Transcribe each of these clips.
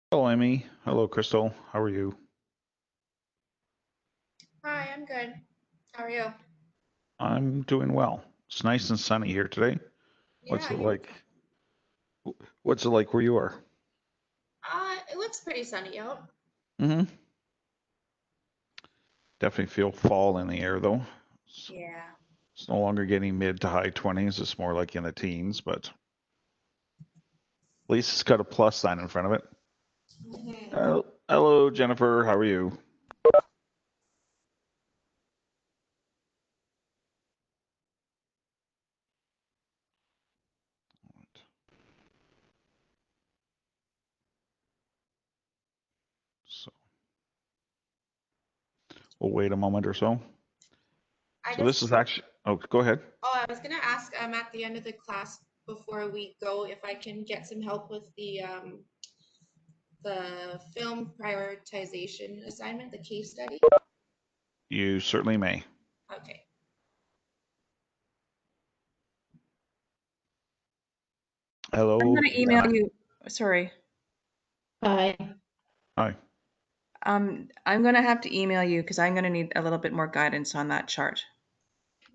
Hello, Amy. Hello, Crystal. How are you? Hi, I'm good. How are you? I'm doing well. It's nice and sunny here today. What's Yeah, it like? What's it like where you are? it looks pretty sunny out. Mm-hmm. Definitely feel fall in the air though. Yeah. It's no longer getting mid to high 20s. It's more like in the teens, but at least it's got a plus sign in front of it. Hello, Jennifer. How are you? So we'll wait a moment or so. So this is actually, oh, go ahead. I was gonna ask, at the end of the class before we go, if I can get some help with the film prioritization assignment, the case study. You certainly may. Okay. Hello. I'm going to email you. Sorry. Hi. Hi. I'm going to have to email you because I'm going to need a little bit more guidance on that chart.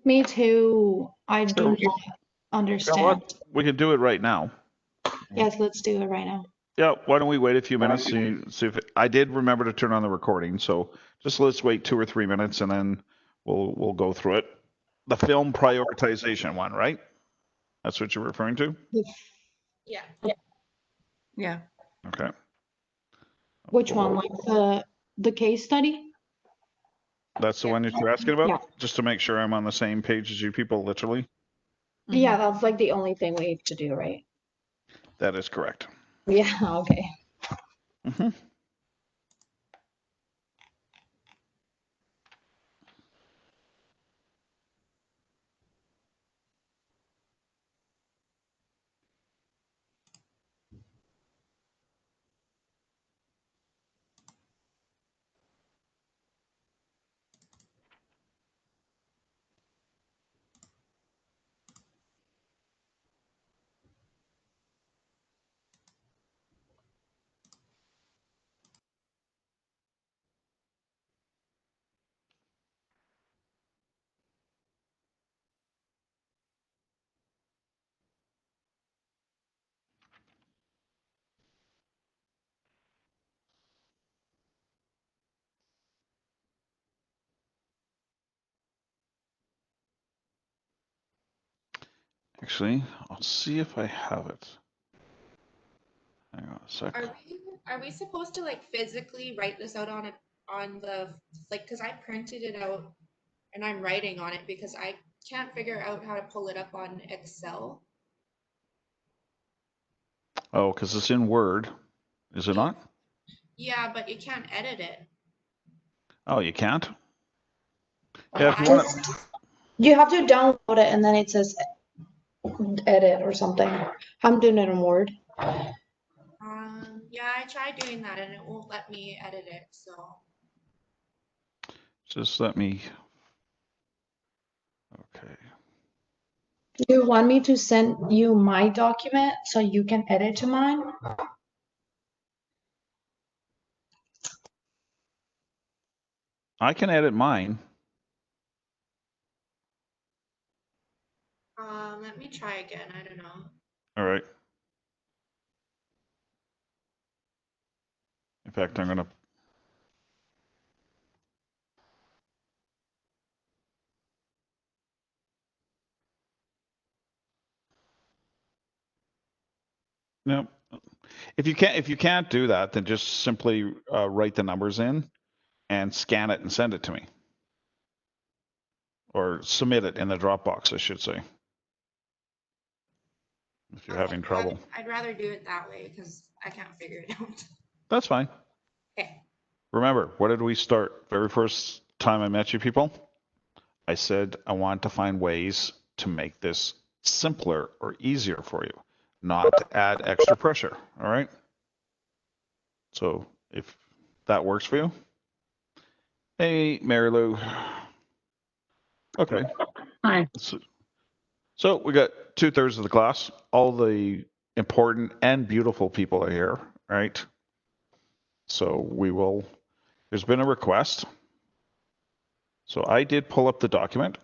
Me too. I do Sure. not You know understand. what? We can do it right now. Yes, let's do it right now. Yeah, why don't we wait a few minutes, see if I did remember to turn on the recording, so just let's wait 2 or 3 minutes and then we'll go through it. The film prioritization one, right? That's what you're referring to? Yeah. Yeah. Okay. Which one? Like the case study? That's the one that you're asking about? Yeah. Just to make sure I'm on the same page as you people, literally? Yeah, that's like the only thing we have to do, right? That is correct. Yeah, okay. Mm-hmm. Actually, I'll see if I have it. Hang on a sec. Are we supposed to like physically write this out on the like, because I printed it out and I'm writing on it because I can't figure out how to pull it up on Excel. Oh, because it's in Word, is it not? Yeah, but you can't edit it. Oh, you can't? Yeah, if you want to. You have to download it and then it says edit or something. I'm doing it in Word. Yeah, I tried doing that and it won't let me edit it, so. Just let me. Okay. Do you want me to send you my document so you can edit to mine? I can edit mine. Let me try again. I don't know. All right. In fact, I'm going to. No. If you can't do that, then just simply write the numbers in and scan it and send it to me. Or submit it in the Dropbox, I should say. If you're having trouble. I'd rather do it that way because I can't figure it out. That's fine. Okay. remember, what did we start? Very first time I met you people, I said I want to find ways to make this simpler or easier for you, not to add extra pressure. All right. So if that works for you. Hey, Mary Lou. Okay. Hi. So we got 2/3 of the class. All the important and beautiful people are here, right? So there's been a request. So I did pull up the document.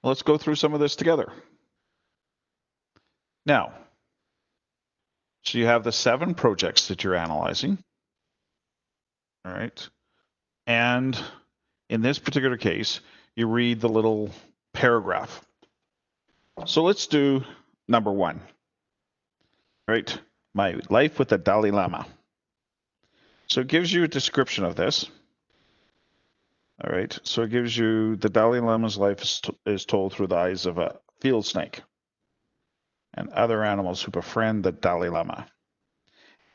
Let's go through some of this together. Now, so you have the 7 projects that you're analyzing. All right. And in this particular case, you read the little paragraph. So let's do number 1. Right? My life with the Dalai Lama. So it gives you a description of this. All right. So it gives you the Dalai Lama's life is told through the eyes of a field snake and other animals who befriend the Dalai Lama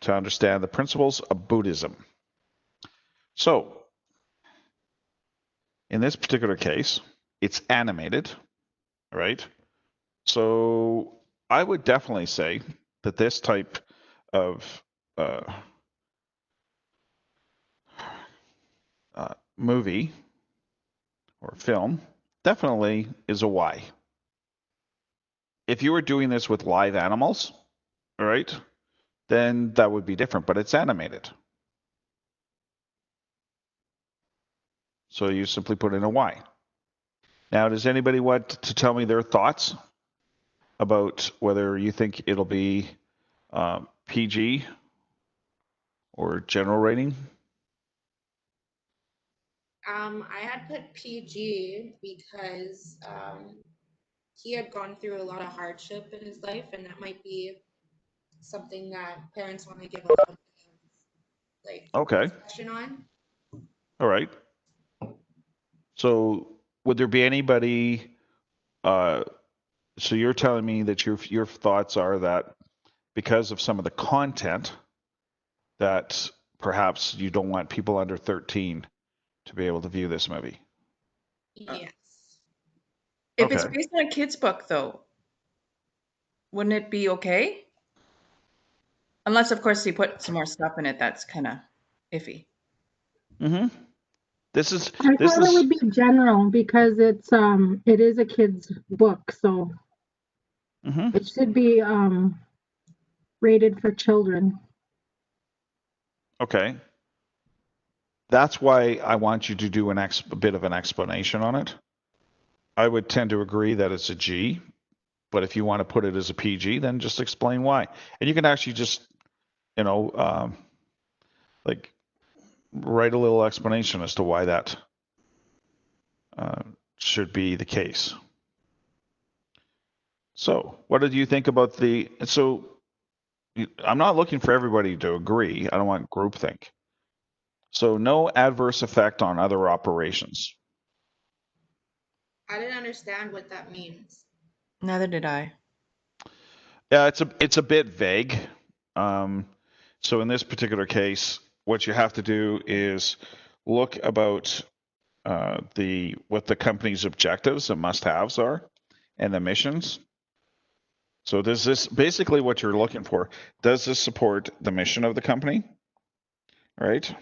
to understand the principles of Buddhism. So in this particular case, it's animated, right? So I would definitely say that this type of movie or film definitely is a Y. If you were doing this with live animals, all right, then that would be different, but it's animated. So you simply put in a Y. Now, does anybody want to tell me their thoughts about whether you think it'll be PG or general rating? I had put PG because he had gone through a lot of hardship in his life, and that might be something that parents want to give a lot of discussion on. All right. So would there be anybody? So you're telling me that your thoughts are that because of some of the content, that perhaps you don't want people under 13 to be able to view this movie. Yes. If it's based on a kid's book, though, wouldn't it be okay? Unless, of course, you put some more stuff in it that's kind of iffy. Mm-hmm. I thought it would be general because it is a kid's book, so it should be rated for children. Okay. That's why I want you to do a bit of an explanation on it. I would tend to agree that it's a G, but if you want to put it as a PG, then just explain why. And you can actually just, like write a little explanation as to why that should be the case. So what did you think about so I'm not looking for everybody to agree. I don't want groupthink. So no adverse effect on other operations. I didn't understand what that means. Neither did I. Yeah, it's a bit vague. So in this particular case, what you have to do is look about what the company's objectives and must-haves are, and the missions. So does this basically what you're looking for? Does this support the mission of the company? Right?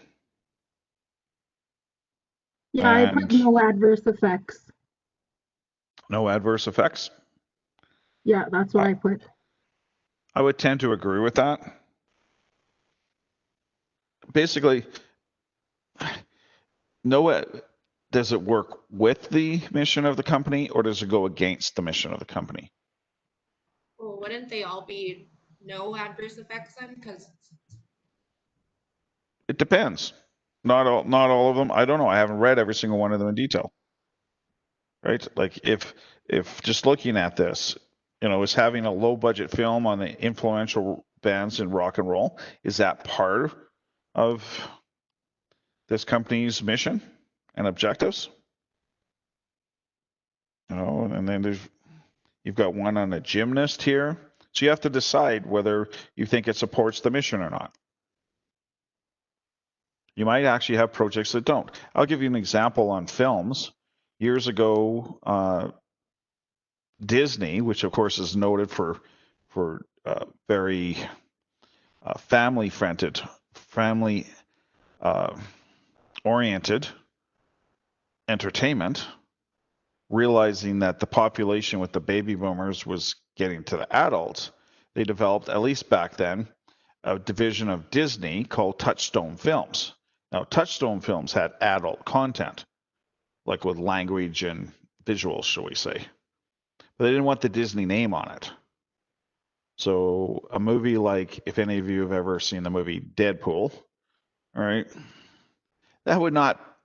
Yeah, I put no adverse effects. No adverse effects? Yeah, that's what I put. I would tend to agree with that. Basically, does it work with the mission of the company or does it go against the mission of the company? Well, wouldn't they all be no adverse effects then? Because It depends. Not all of them. I don't know. I haven't read every single one of them in detail. Right? Like if just looking at this, is having a low budget film on the influential bands in rock and roll, is that part of this company's mission and objectives? And then you've got one on a gymnast here. So you have to decide whether you think it supports the mission or not. You might actually have projects that don't. I'll give you an example on films. Years ago, Disney, which of course is noted for very family oriented entertainment, realizing that the population with the baby boomers was getting to the adults, they developed, at least back then, a division of Disney called Touchstone Films. Now, Touchstone Films had adult content, like with language and visuals, shall we say. But they didn't want the Disney name on it. So a movie like, if any of you have ever seen the movie Deadpool, all right,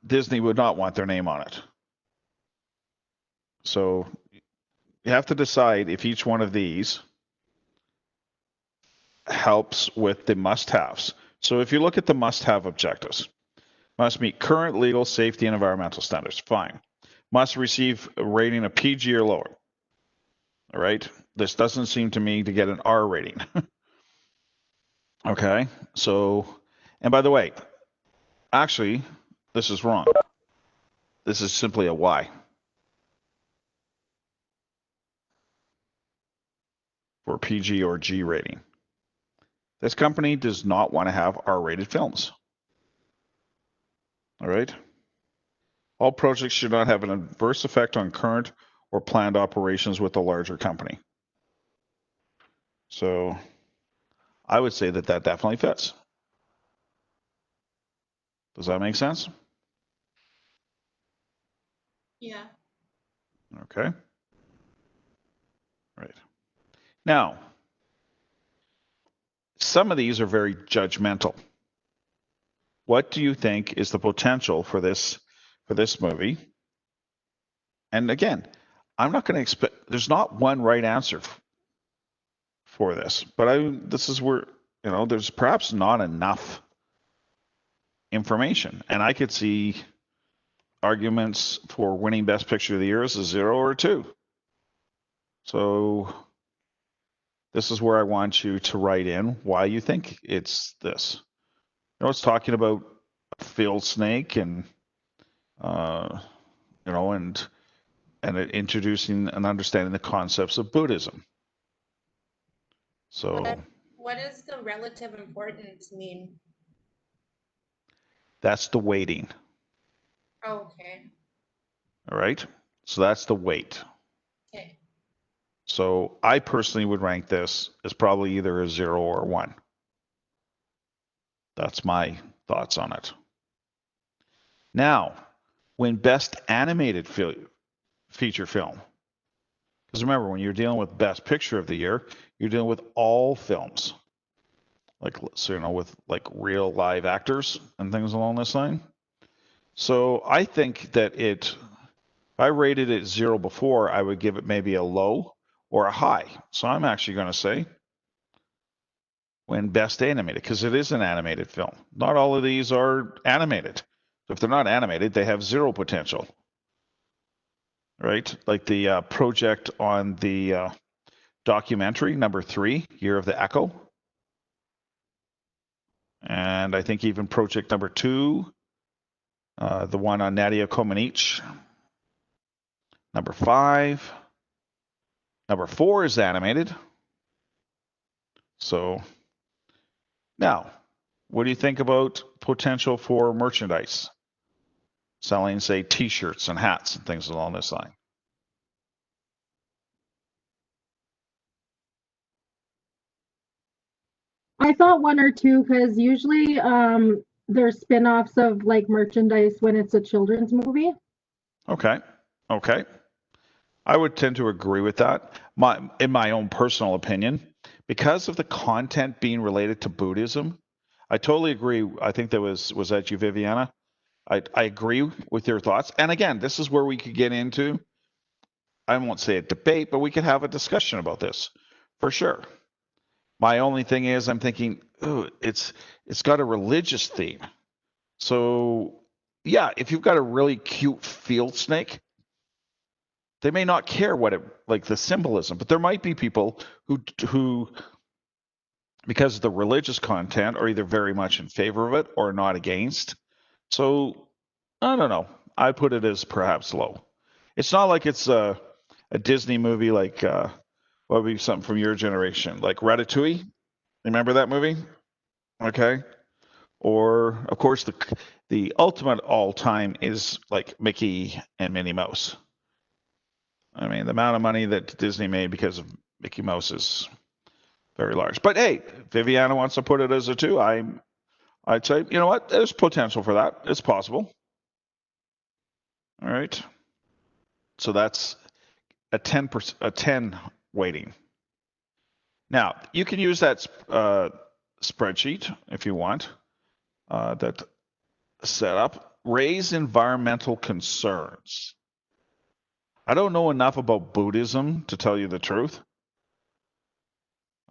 Disney would not want their name on it. So you have to decide if each one of these helps with the must-haves. So if you look at the must-have objectives, must meet current legal, safety, and environmental standards. Fine. Must receive a rating of PG or lower. All right. This doesn't seem to me to get an R rating. Okay. So, and by the way, actually, this is wrong. This is simply a Y. For PG or G rating. This company does not want to have R-rated films. All right. All projects should not have an adverse effect on current or planned operations with a larger company. So I would say that that definitely fits. Does that make sense? Yeah. Okay. Right. Now, some of these are very judgmental. What do you think is the potential for this movie? And again, I'm not going to expect, there's not one right answer for this, but this is where, there's perhaps not enough information. And I could see arguments for winning Best Picture of the Year as a 0 or a 2. So this is where I want you to write in why you think it's this. It's talking about a field snake and, and introducing and understanding the concepts of Buddhism. So what does the relative importance mean? That's the weighting. Okay. All right. So that's the weight. Okay. So I personally would rank this as probably either a 0 or a 1. That's my thoughts on it. Now, when Best Animated Feature Film, because remember, when you're dealing with Best Picture of the Year, you're dealing with all films, with like real live actors and things along this line. So I think that if I rated it 0 before, I would give it maybe a low or a high. So I'm actually going to say when Best Animated, because it is an animated film. Not all of these are animated. So if they're not animated, they have 0 potential. Right? Like the project on the documentary, number 3, Year of the Echo. And I think even project number 2, the one on Nadia Comaneci. Number 5. Number 4 is animated. So now, what do you think about potential for merchandise? Selling, say, T-shirts and hats and things along this line. I thought 1 or 2 because usually there's spin-offs of like merchandise when it's a children's movie. Okay. I would tend to agree with that. In my own personal opinion, because of the content being related to Buddhism, I totally agree. I think that was that you, Viviana? I agree with your thoughts. And again, this is where we could get into, I won't say a debate, but we could have a discussion about this for sure. My only thing is I'm thinking, it's got a religious theme. So yeah, if you've got a really cute field snake, they may not care what the symbolism, but there might be people who because of the religious content are either very much in favor of it or not against. So I don't know. I put it as perhaps low. It's not like it's a Disney movie like what would be something from your generation, like Ratatouille. Remember that movie? Okay. Or of course the ultimate all time is like Mickey and Minnie Mouse. I mean, the amount of money that Disney made because of Mickey Mouse is very large. But hey, Viviana wants to put it as a 2. I'd say, you know what? There's potential for that. It's possible. All right. So that's a 10 weighting. Now, you can use that spreadsheet if you want, that setup. Raise environmental concerns. I don't know enough about Buddhism to tell you the truth.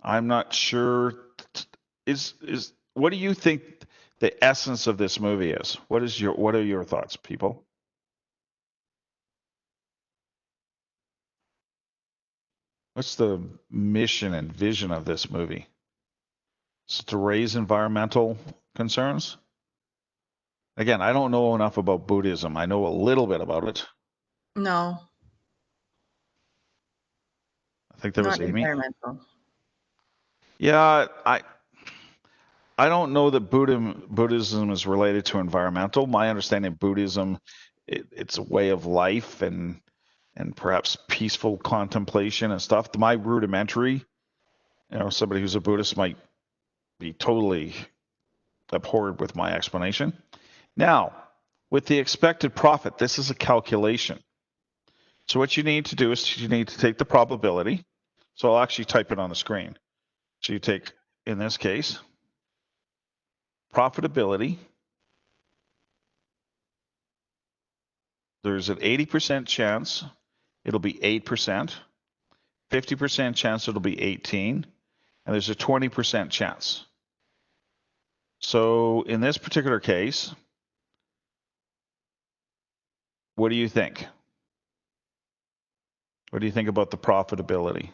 I'm not sure. What do you think the essence of this movie is? What are your thoughts, people? What's the mission and vision of this movie? Is it to raise environmental concerns? Again, I don't know enough about Buddhism. I know a little bit about it. No. I think there was Not Amy. environmental. Yeah, I don't know that Buddhism is related to environmental. My understanding of Buddhism, it's a way of life and perhaps peaceful contemplation and stuff. My rudimentary, somebody who's a Buddhist might be totally abhorred with my explanation. Now, with the expected profit, this is a calculation. So what you need to do is you need to take the probability. So I'll actually type it on the screen. So you take, in this case, profitability. There's an 80% chance it'll be 8%, 50% chance it'll be 18, and there's a 20% chance. So in this particular case, what do you think? What do you think about the profitability?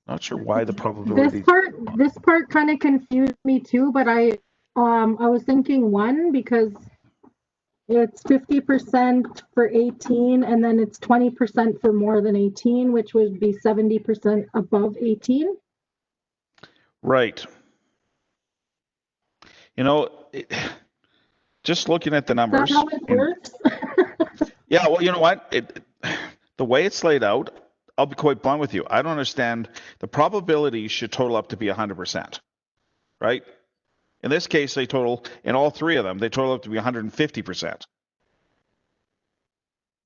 Not sure why the probability. This part kind of confused me too, but I was thinking 1 because it's 50% for 18 and then it's 20% for more than 18, which would be 70% above 18. Right. Just looking at the numbers. Is that how it works? Yeah, well, you know what? The way it's laid out, I'll be quite blunt with you. I don't understand. The probability should total up to be 100%, right? In this case, in all 3 of them, they total up to be 150%.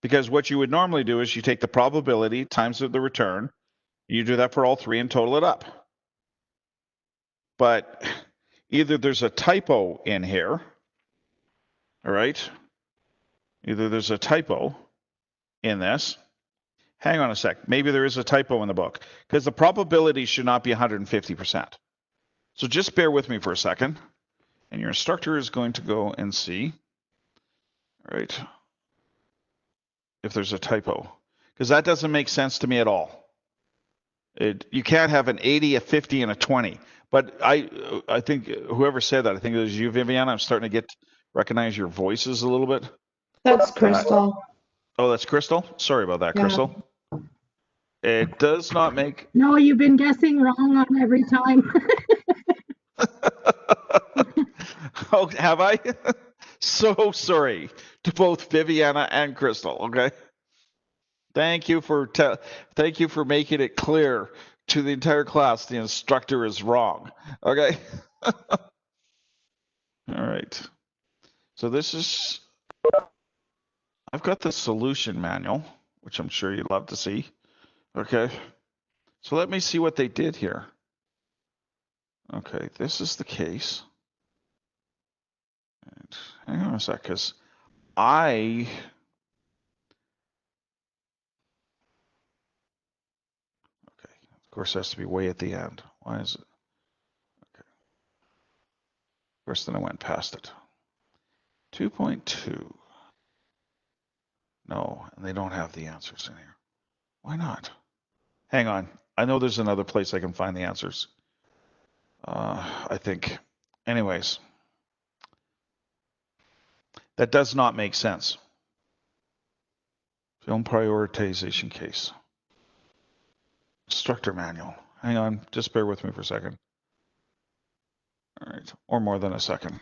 Because what you would normally do is you take the probability times the return, you do that for all 3 and total it up. But either there's a typo in here, all right? Either there's a typo in this. Hang on a sec. Maybe there is a typo in the book because the probability should not be 150%. So just bear with me for a second. And your instructor is going to go and see, all right, if there's a typo. Because that doesn't make sense to me at all. You can't have an 80, a 50, and a 20. But I think whoever said that, I think it was you, Viviana. I'm starting to recognize your voices a little bit. That's Crystal. Oh, that's Crystal? Sorry about that, Yeah. Crystal. It does not make... No, you've been guessing wrong on every time. Oh, have I? So sorry to both Viviana and Crystal, okay? Thank you for making it clear to the entire class the instructor is wrong, okay? All right. So I've got the solution manual, which I'm sure you'd love to see, okay? So let me see what they did here. Okay, this is the case. And hang on a sec, because of course, it has to be way at the end. Why is it? Okay. Of course, then I went past it. 2.2. No, and they don't have the answers in here. Why not? Hang on. I know there's another place I can find the answers. I think. Anyways, that does not make sense. Film prioritization case. Instructor manual. Hang on, just bear with me for a second. All right, or more than a second.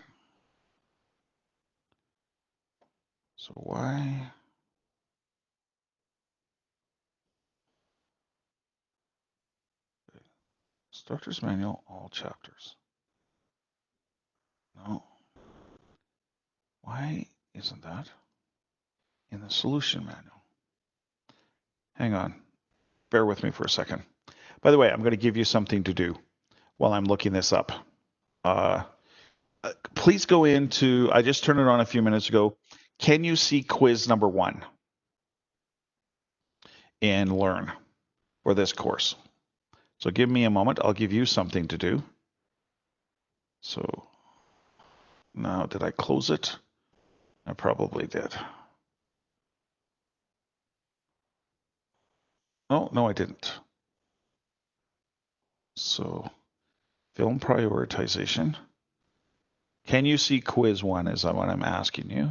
So why? Instructor's manual, all chapters. No. Why isn't that in the solution manual? Hang on, bear with me for a second. By the way, I'm going to give you something to do while I'm looking this up. Please go into, I just turned it on a few minutes ago. Can you see quiz number 1 in Learn for this course? So give me a moment. I'll give you something to do. So now, did I close it? I probably did. Oh, no, I didn't. So film prioritization. Can you see quiz 1 is what I'm asking you?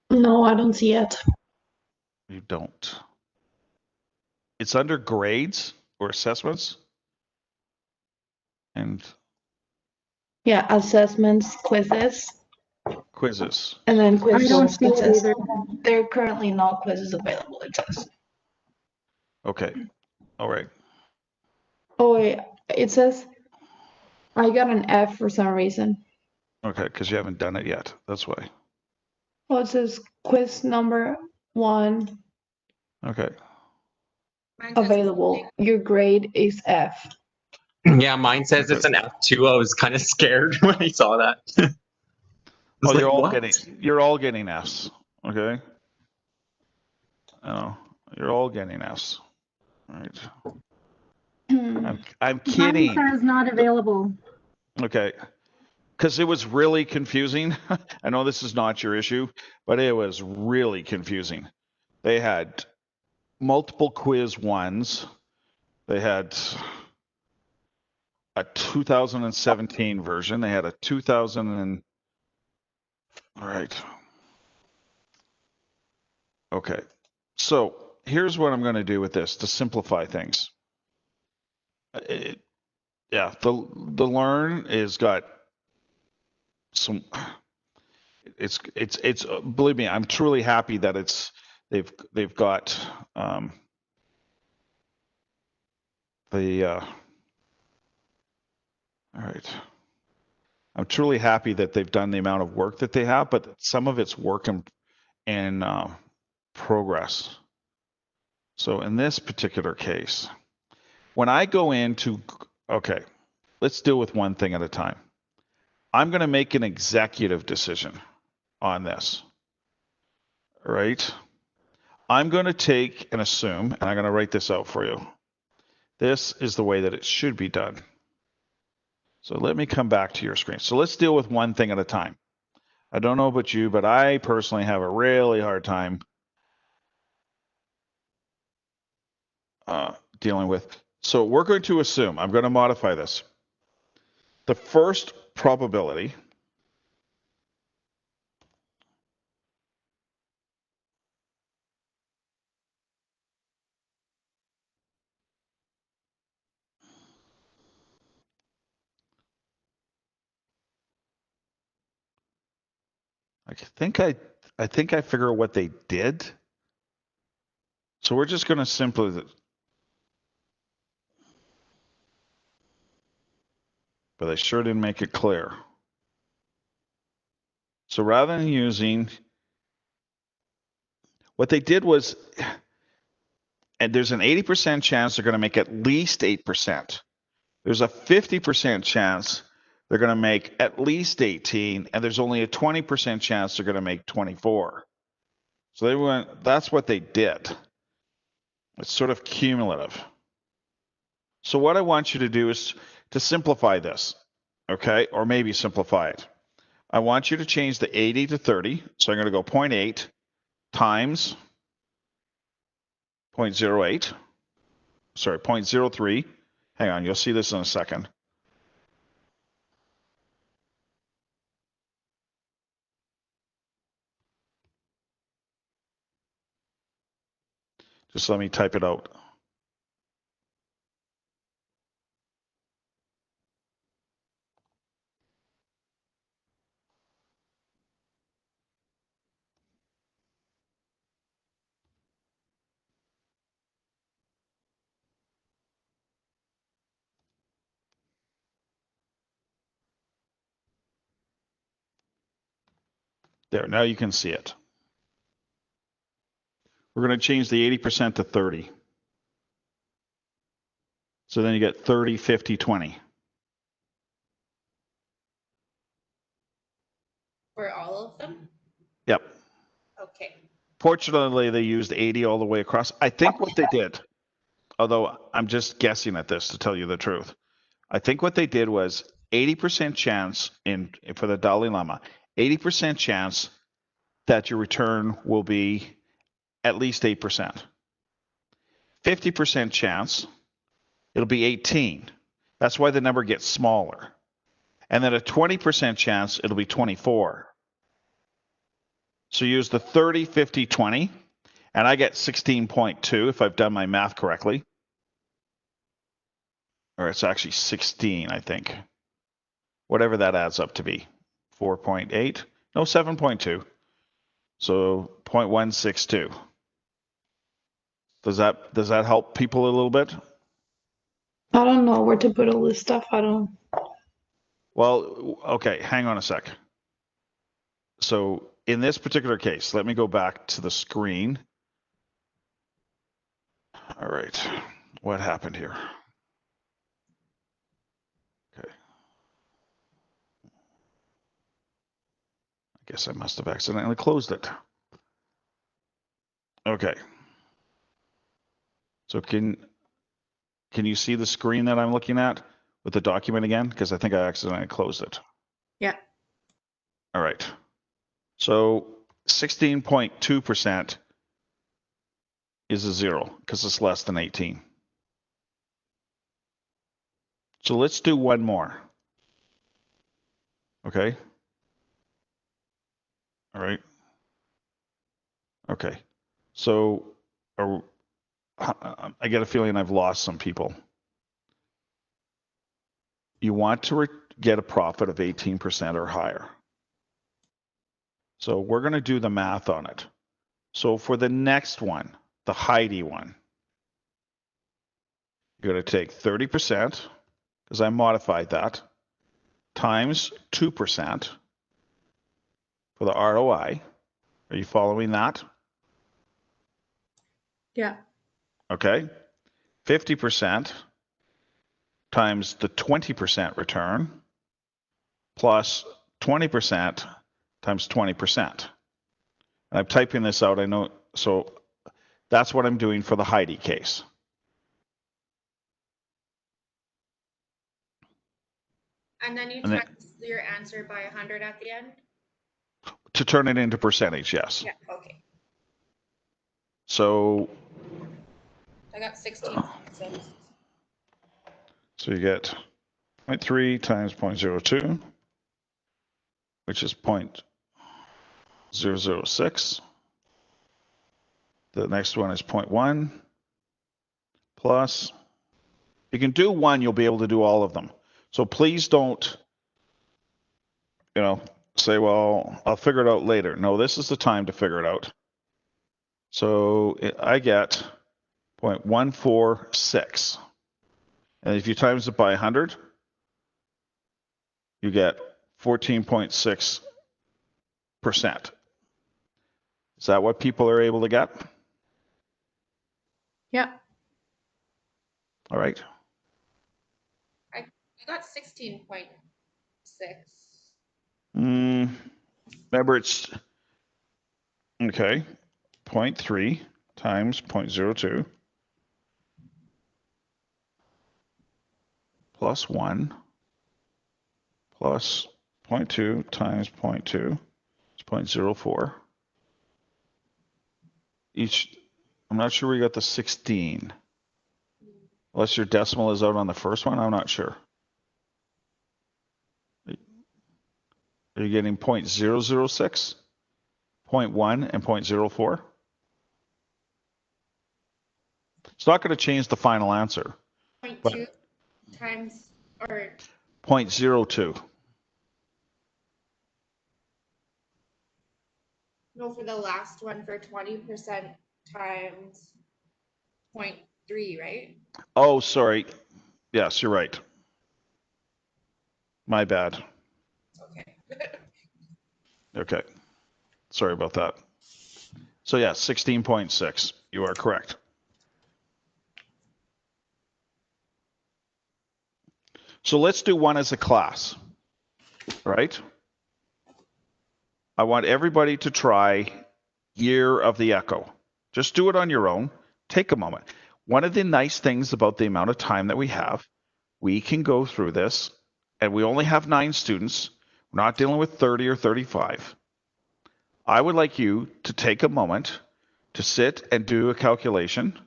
No, I don't see it. You don't. It's under grades or assessments. And Yeah, assessments, quizzes, quizzes. and then quiz I don't notes. see It it says either. there are currently no quizzes available. It says. Okay. All right. Oh wait, it says I got an F for some reason. Okay, because you haven't done it yet. That's why. Oh, it says quiz number 1 Okay. Mine says available. Your grade is F. Yeah, mine says Okay. it's an F2. I was kind of scared when I saw that. I was Oh, like, you're all what? getting Fs. Okay. Oh, you're all getting Fs. All right. I'm Mine kidding. says not available. Okay. Because it was really confusing. I know this is not your issue, but it was really confusing. They had multiple quiz 1s. They had a 2017 version. They had a 2000 and all right. Okay. So here's what I'm going to do with this to simplify things. Yeah, the Learn is got some. It's believe me, I'm truly happy that they've got the. All right. I'm truly happy that they've done the amount of work that they have, but some of it's work in progress. So in this particular case, when I go into, okay, let's deal with one thing at a time. I'm going to make an executive decision on this, right? I'm going to take and assume, and I'm going to write this out for you. This is the way that it should be done. So let me come back to your screen. So let's deal with one thing at a time. I don't know about you, but I personally have a really hard time dealing with. So we're going to assume, I'm going to modify this. The first probability I think I figure out what they did. So we're just going to simply, but I sure didn't make it clear. So rather than using, what they did was, and there's an 80% chance they're going to make at least 8%. There's a 50% chance they're going to make at least 18, and there's only a 20% chance they're going to make 24. So they went, that's what they did. It's sort of cumulative. So what I want you to do is to simplify this, okay? Or maybe simplify it. I want you to change the 80 to 30. So I'm going to go 0.8 times 0.08. Sorry, 0.03. Hang on, you'll see this in a second. Just let me type it out. There, now you can see it. We're going to change the 80% to 30. So then you get 30, 50, 20. For all of them? Yep. Okay. Fortunately, they used 80 all the way across. I think what they did, although I'm just guessing at this to tell you the truth, I think what they did was 80% chance for the Dalai Lama, 80% chance that your return will be at least 8%. 50% chance it'll be 18. That's why the number gets smaller. And then a 20% chance it'll be 24. So use the 30, 50, 20, and I get 16.2 if I've done my math correctly. Or it's actually 16, I think. Whatever that adds up to be. 4.8, no, 7.2. So 0.162. Does that help people a little bit? I don't know where to put all this stuff. I don't. Well, okay, hang on a sec. So in this particular case, let me go back to the screen. All right, what happened here? Okay. I guess I must have accidentally closed it. Okay. So can you see the screen that I'm looking at with the document again? Because I think I accidentally closed it. Yeah. All right. So 16.2% is a 0 because it's less than 18. So let's do one more. Okay. All right. Okay. So I get a feeling I've lost some people. You want to get a profit of 18% or higher. So we're going to do the math on it. So for the next one, the Heidi one, you're going to take 30%, because I modified that, times 2% for the ROI. Are you following that? Yeah. Okay. 50% times the 20% return plus 20% times 20%. I'm typing this out, I know, so that's what I'm doing for the Heidi case. And then you times your answer by 100 at the end? To turn it into percentage, yes. Yeah, okay. So I got 16.6. So you get 0.3 times 0.02, which is 0.006. The next one is 0.1 plus. You can do one, you'll be able to do all of them. So please don't, say, well, I'll figure it out later. No, this is the time to figure it out. So I get 0.146. And if you times it by 100, you get 14.6%. Is that what people are able to get? Yeah. All right. I got 16.6. Remember, it's okay. 0.3 times 0.02 plus 1 plus 0.2 times 0.2 is 0.04. I'm not sure we got the 16. Unless your decimal is out on the first one, I'm not sure. Are you getting 0.006, 0.1, and 0.04? It's not going to change the final answer. 0.2 times, or 0.02. no, for the last one, for 20% times 0.3, right? Oh, sorry. Yes, you're right. My bad. Okay. Okay. Sorry about that. So yeah, 16.6. You are correct. So let's do one as a class, right? I want everybody to try year of the echo. Just do it on your own. Take a moment. One of the nice things about the amount of time that we have, we can go through this, and we only have 9 students. We're not dealing with 30 or 35. I would like you to take a moment to sit and do a calculation,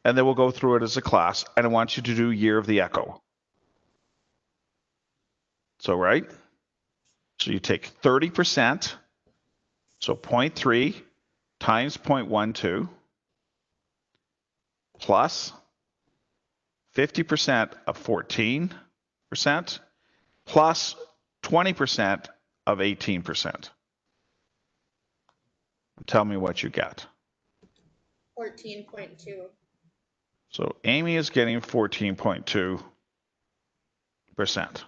and then we'll go through it as a class, and I want you to do year of the echo. So, right? So you take 30%, so 0.3 times 0.12 plus 50% of 14% plus 20% of 18%. Tell me what you get. 14.2. So Amy is getting 14.2%.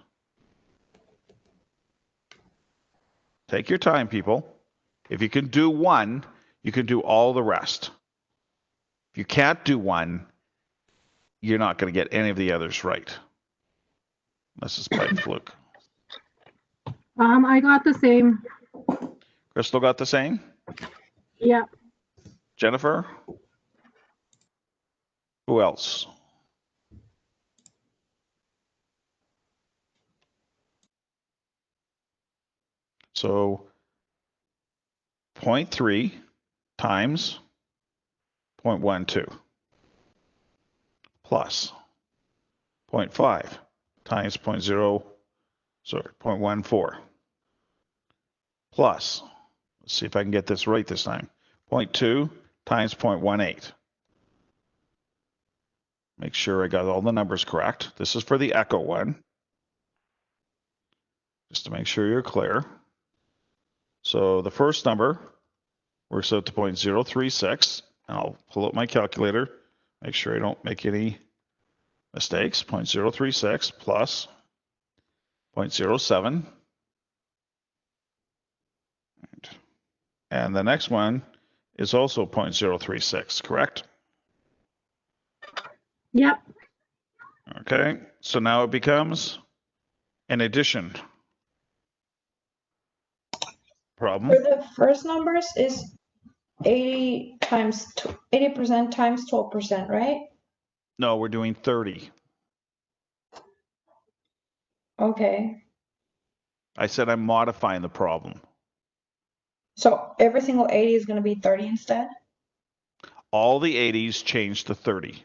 Take your time, people. If you can do one, you can do all the rest. If you can't do one, you're not going to get any of the others right. Unless it's by fluke. I got the same. Crystal got the same? Yeah. Jennifer? Who else? So 0.3 times 0.12 plus 0.5 times 0.14 plus, let's see if I can get this right this time, 0.2 times 0.18. Make sure I got all the numbers correct. This is for the echo one. Just to make sure you're clear. So the first number works out to 0.036, and I'll pull out my calculator, make sure I don't make any mistakes. 0.036 plus 0.07. And the next one is also 0.036, correct? Yep. Okay, so now it becomes an addition problem. For the first numbers is 80% times 12%, right? No, we're doing 30. Okay. I said I'm modifying the problem. So every single 80 is going to be 30 instead? All the 80s change to 30.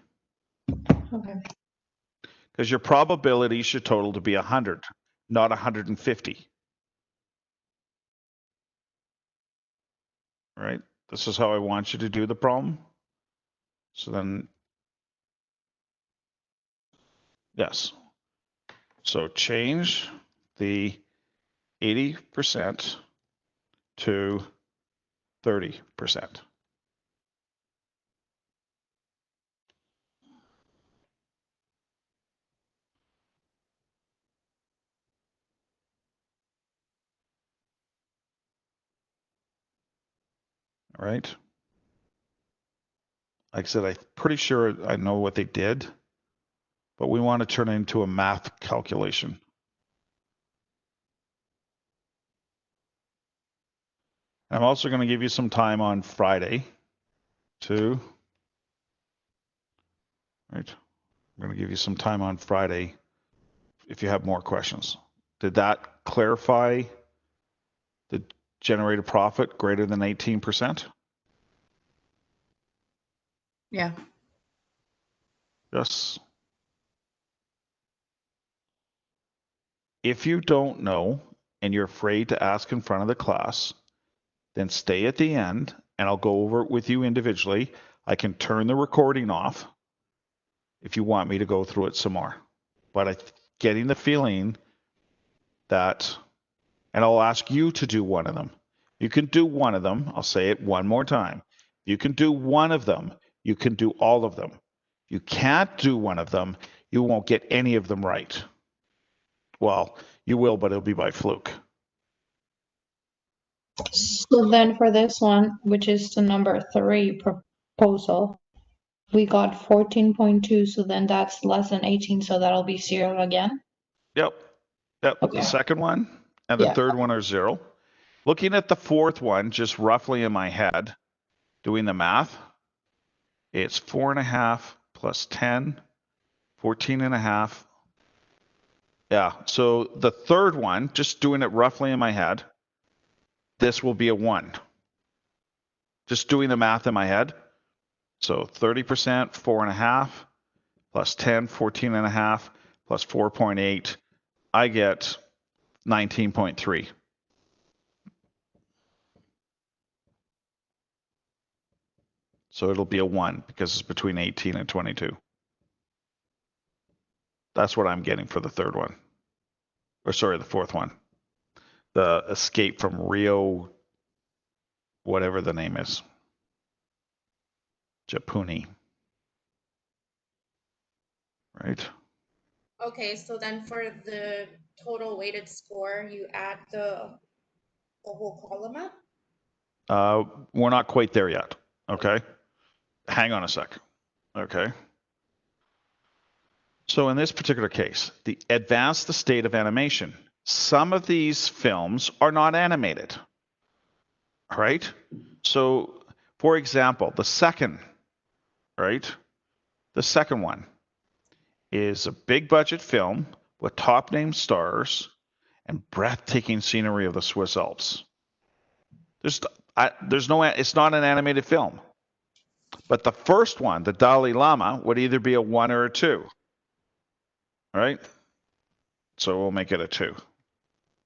Okay. Because your probability should total to be 100, not 150. Right? This is how I want you to do the problem. So then, yes. So change the 80% to 30%. All right. Like I said, I'm pretty sure I know what they did, but we want to turn it into a math calculation. I'm also going to give you some time on Friday to, right? I'm going to give you some time on Friday if you have more questions. Did that clarify the generated profit greater than 18%? Yeah. Yes. If you don't know and you're afraid to ask in front of the class, then stay at the end and I'll go over it with you individually. I can turn the recording off if you want me to go through it some more. But I'm getting the feeling that, and I'll ask you to do one of them. You can do one of them. I'll say it one more time. You can do one of them. You can do all of them. You can't do one of them. You won't get any of them right. Well, you will, but it'll be by fluke. So then for this one, which is the number 3 proposal, we got 14.2, so then that's less than 18, so that'll be 0 again. Yep. Yep. Okay. The second one and the Yeah. third one are 0. Looking at the fourth one, just roughly in my head, doing the math, it's 4.5 plus 10, 14.5. Yeah. So the third one, just doing it roughly in my head, this will be a 1. Just doing the math in my head. So 30%, 4.5 plus 10, 14.5 plus 4.8. I get 19.3. So it'll be a 1 because it's between 18 and 22. That's what I'm getting for the third one. Or sorry, the fourth one. The escape from Rio, whatever the name is. Japuni. Right? Okay, so then for the total weighted score, you add the whole column up? We're not quite there yet. Okay. Hang on a sec. Okay. So in this particular case, advance the state of animation. Some of these films are not animated. All right. So for example, the second one is a big budget film with top name stars and breathtaking scenery of the Swiss Alps. There's no, it's not an animated film. But the first one, the Dalai Lama, would either be a 1 or a 2. All right? So we'll make it a 2,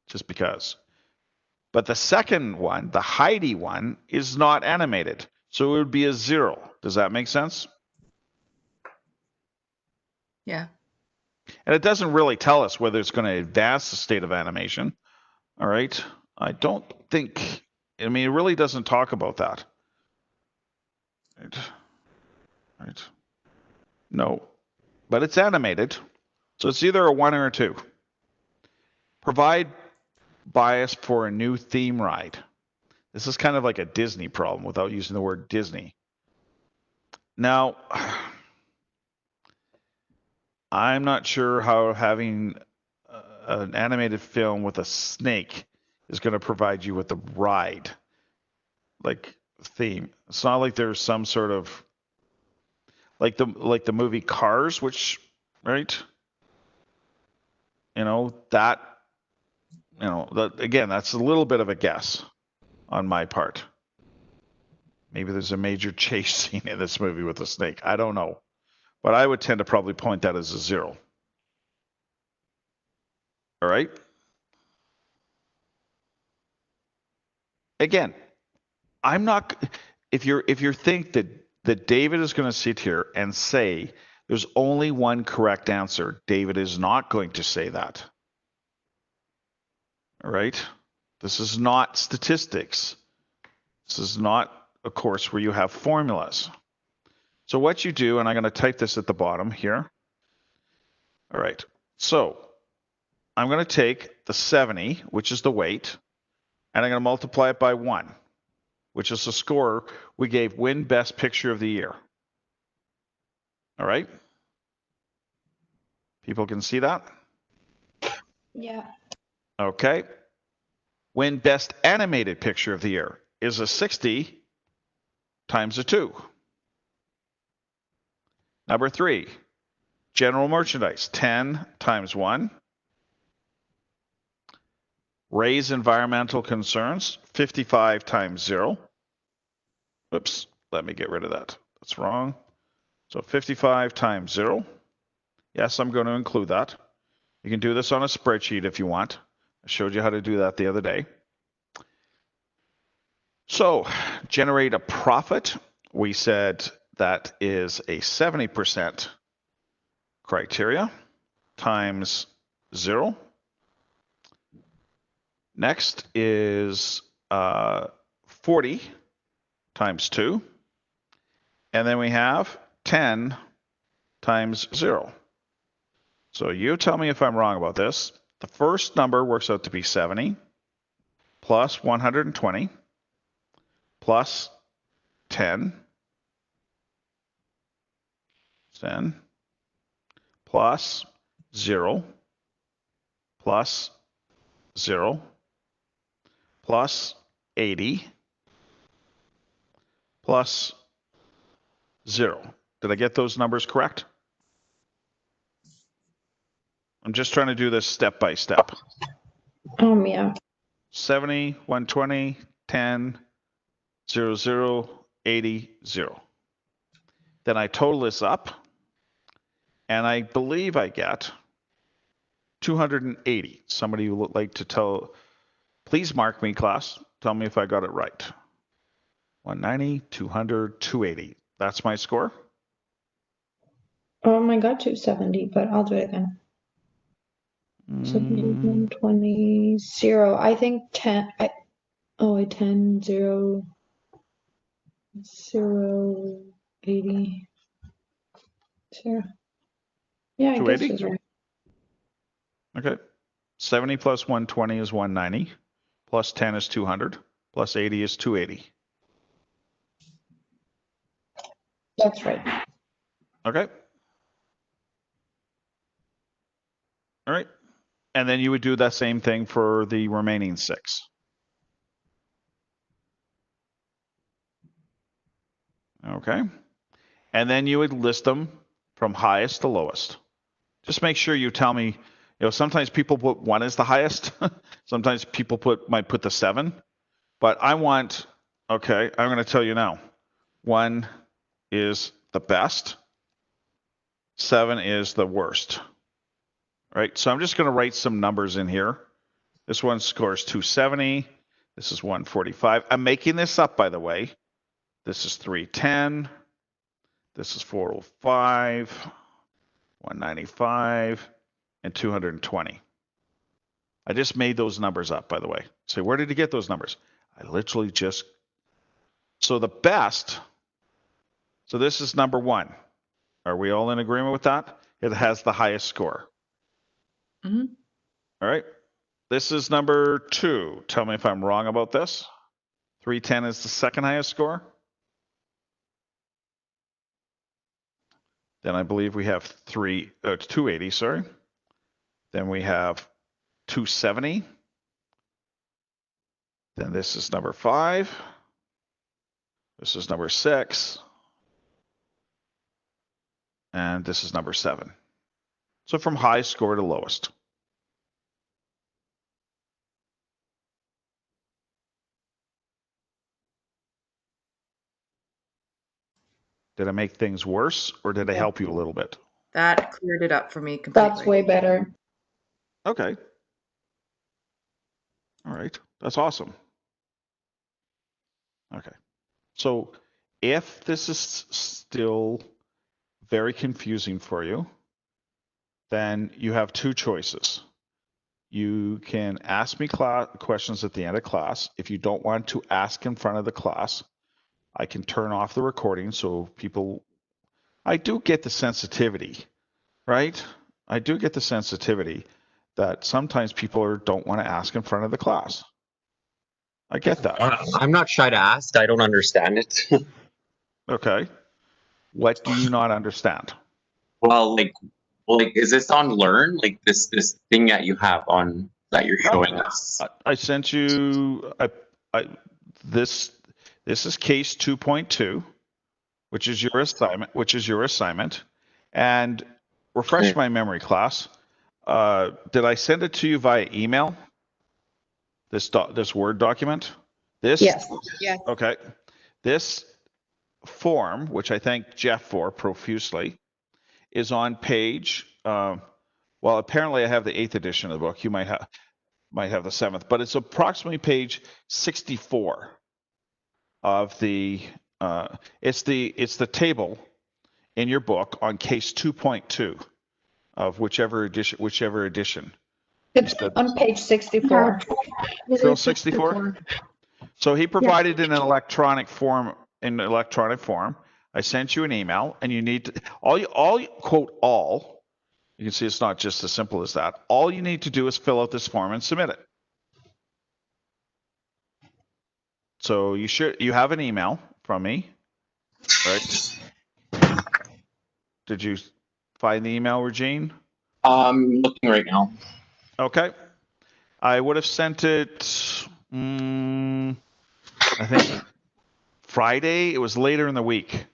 just because. But the second one, the Heidi one, is not animated. So it would be a 0. Does that make sense? Yeah. And it doesn't really tell us whether it's going to advance the state of animation. All right? I don't think, I mean, it really doesn't talk about that. Right. No. But it's animated. So it's either a 1 or a 2. Provide bias for a new theme ride. This is kind of like a Disney problem without using the word Disney. Now, I'm not sure how having an animated film with a snake is going to provide you with the ride, like theme. It's not like there's some sort of like the movie Cars, which, right? That again, that's a little bit of a guess on my part. Maybe there's a major chase scene in this movie with a snake. I don't know. But I would tend to probably point that as a 0. All right. Again, I'm not, if you think that David is going to sit here and say there's only one correct answer, David is not going to say that. All right. This is not statistics. This is not a course where you have formulas. So what you do, and I'm going to type this at the bottom here. All right. So I'm going to take the 70, which is the weight, and I'm going to multiply it by 1, which is the score we gave win best picture of the year. All right. People can see that? Yeah. Okay. Win best animated picture of the year is a 60 times a 2. Number 3, general merchandise, 10 times 1. Raise environmental concerns, 55 times 0. Oops, let me get rid of that. That's wrong. So 55 times 0. Yes, I'm going to include that. You can do this on a spreadsheet if you want. I showed you how to do that the other day. So generate a profit. We said that is a 70% criteria times 0. Next is 40 times 2. And then we have 10 times 0. So you tell me if I'm wrong about this. The first number works out to be 70 plus 120 plus 10 plus 0 plus 0 plus 80 plus 0. Did I get those numbers correct? I'm just trying to do this step by step. Yeah. 70, 120, 10, 0, 0, 80, 0. Then I total this up, and I believe I get 280. Somebody would like to tell, please mark me, class. Tell me if I got it right. 190, 200, 280. That's my score. I got 270, but I'll do it again. 120, 0. I think 10. 10, 0, 0, 80, 0. Yeah, I guess 280? it's right. Okay. 70 plus 120 is 190. Plus 10 is 200. Plus 80 is 280. That's right. Okay. All right. And then you would do that same thing for the remaining 6. Okay. And then you would list them from highest to lowest. Just make sure you tell me, sometimes people put 1 as the highest. Sometimes people might put the 7. But I want, okay, I'm going to tell you now. 1 is the best. 7 is the worst. All right, so I'm just going to write some numbers in here. This one scores 270. This is 145. I'm making this up, by the way. This is 310. This is 405, 195, and 220. I just made those numbers up, by the way. So where did you get those numbers? I literally just... So the best... So this is number 1. Are we all in agreement with that? It has the highest score. Mm-hmm. All right. This is number 2. Tell me if I'm wrong about this. 310 is the second highest score. Then I believe we have 280, sorry. Then we have 270. Then this is number 5. This is number 6. And this is number 7. So from high score to lowest. Did I make things worse or did I help you a little bit? That cleared it up for me completely. That's way better. Okay. All right. That's awesome. Okay. So if this is still very confusing for you, then you have 2 choices. You can ask me questions at the end of class. If you don't want to ask in front of the class, I can turn off the recording so people... I do get the sensitivity, right? I do get the sensitivity that sometimes people don't want to ask in front of the class. I get that. I'm not shy to ask. I don't understand it. Okay. What do you not understand? Well, is this on Learn? Like this thing that you have on that you're showing us? I sent you this is case 2.2, which is your assignment. And refresh my memory, class. Did I send it to you via email? This Word document? Yes. Yes. Okay. This form, which I thank Jeff for profusely, is on page, well, apparently I have the 8th edition of the book. You might have the 7th, but it's approximately page 64 of the, it's the table in your book on case 2.2. of whichever edition. It's said- on page 64. It Still is 64? So he provided in an electronic form. I sent you an email, and you need to quote all. You can see it's not just as simple as that. All you need to do is fill out this form and submit it. So you have an email from me, right? Did you find the email, Regine? I'm looking right now. Okay. I would have sent it, I think Friday. It was later in the week.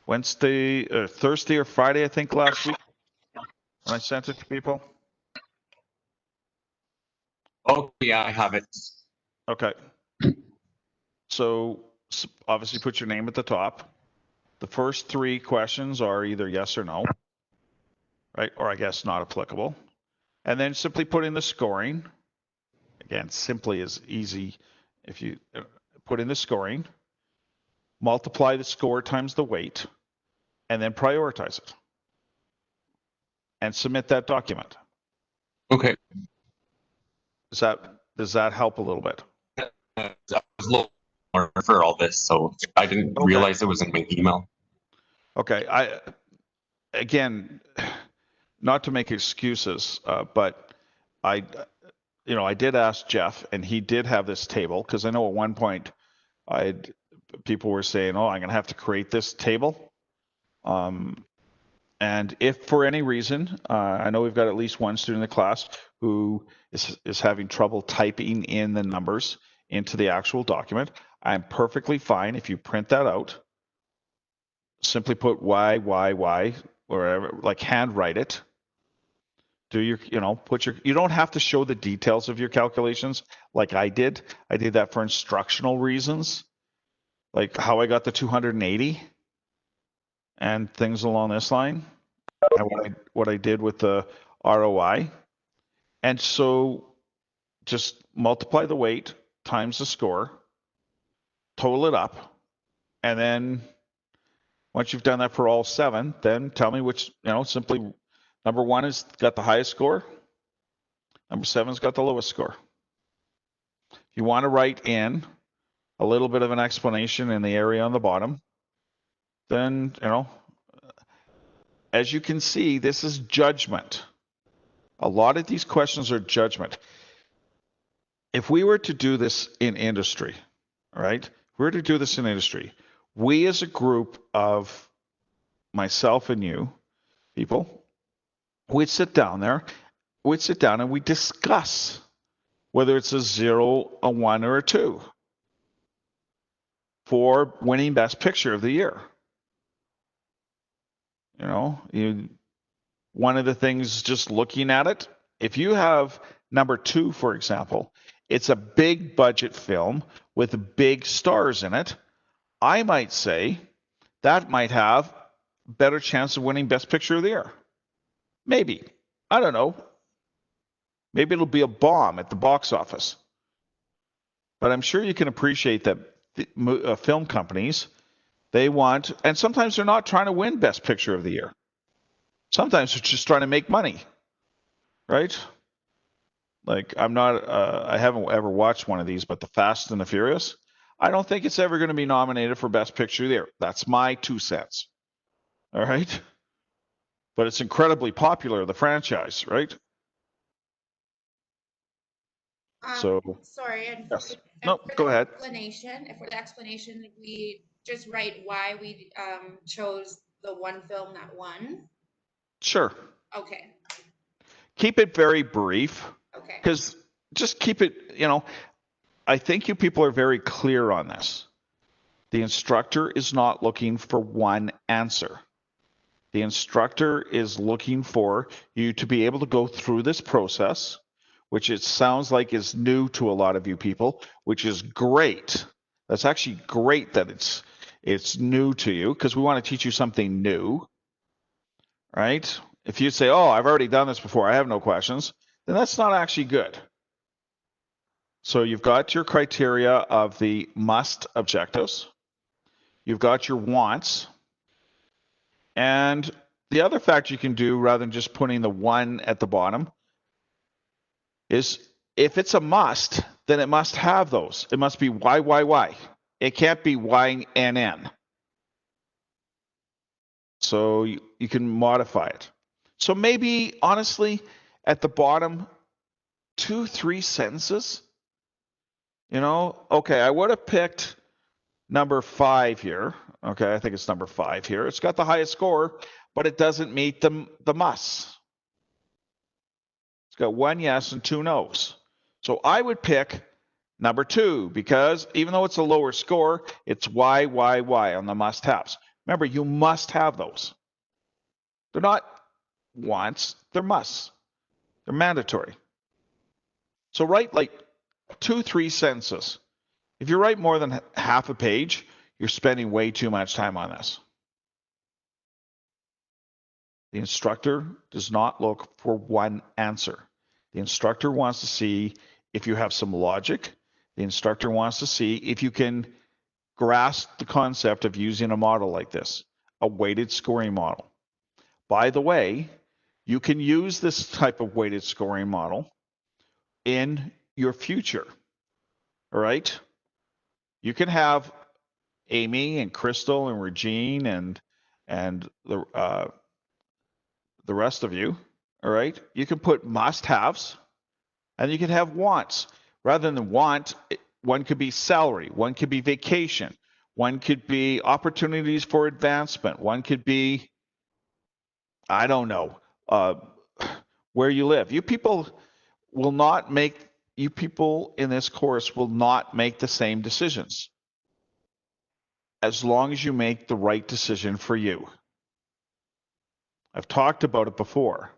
Wednesday, Thursday or Friday, I think, last week when I sent it to people. Oh, yeah, I have it. Okay. So obviously put your name at the top. The first 3 questions are either yes or no, right? Or I guess not applicable. And then simply put in the scoring. Again, simply is easy. If you put in the scoring, multiply the score times the weight, and then prioritize it. And submit that document. Okay. Does that help a little bit? I was looking for all this, so I didn't realize it was in my email. Okay. Again, not to make excuses, but I did ask Jeff, and he did have this table, because I know at one point people were saying, "Oh, I'm going to have to create this table." And if for any reason, I know we've got at least one student in the class who is having trouble typing in the numbers into the actual document, I'm perfectly fine if you print that out. Simply put Y, wherever, like handwrite it. Do your, you don't have to show the details of your calculations like I did. I did that for instructional reasons, like how I got the 280 and things along this line. And what I did with the ROI. And so just multiply the weight times the score, total it up, and then once you've done that for all 7, then tell me which, simply number 1 has got the highest score, number 7's got the lowest score. If you want to write in a little bit of an explanation in the area on the bottom, then, as you can see, this is judgment. A lot of these questions are judgment. If we were to do this in industry, right? If we were to do this in industry, we as a group of myself and you people, we'd sit down and we discuss whether it's a 0, a 1, or a 2 for winning Best Picture of the year. One of the things, just looking at it, if you have number 2, for example, it's a big budget film with big stars in it, I might say that might have a better chance of winning Best Picture of the year. Maybe. I don't know. Maybe it'll be a bomb at the box office. But I'm sure you can appreciate that film companies, they want, and sometimes they're not trying to win Best Picture of the year. Sometimes they're just trying to make money, right? Like I haven't ever watched one of these, but the Fast and the Furious, I don't think it's ever going to be nominated for Best Picture of the year. That's my 2 cents. All right? But it's incredibly popular, the franchise, right? Sorry, and yes. no, Go ahead. For the explanation, we just write why we chose the one film that won. Sure. Okay. Keep it very brief. Okay. Because just keep it, I think you people are very clear on this. The instructor is not looking for one answer. The instructor is looking for you to be able to go through this process, which it sounds like is new to a lot of you people, which is great. That's actually great that it's new to you, because we want to teach you something new, right? If you say, "Oh, I've already done this before, I have no questions," then that's not actually good. So you've got your criteria of the must objectives. You've got your wants. And the other factor you can do rather than just putting the 1 at the bottom is if it's a must, then it must have those. It must be Y, Y, Y. It can't be Y, N, N. So you can modify it. So maybe, honestly, at the bottom, 2, 3 sentences. You know, okay, I would have picked number 5 here. Okay, I think it's number 5 here. It's got the highest score, but it doesn't meet the must. It's got 1 yes and 2 no's. So I would pick number 2 because even though it's a lower score, it's Y, Y, Y on the must-haves. Remember, you must have those. They're not wants, they're musts. They're mandatory. So write like 2, 3 sentences. If you write more than half a page, you're spending way too much time on this. The instructor does not look for one answer. The instructor wants to see if you have some logic. The instructor wants to see if you can grasp the concept of using a model like this, a weighted scoring model. By the way, you can use this type of weighted scoring model in your future. All right? You can have Amy and Crystal and Regine and the rest of you, all right? You can put must-haves and you can have wants. Rather than want, one could be salary, one could be vacation, one could be opportunities for advancement, one could be, I don't know, where you live. You people in this course will not make the same decisions as long as you make the right decision for you. I've talked about it before.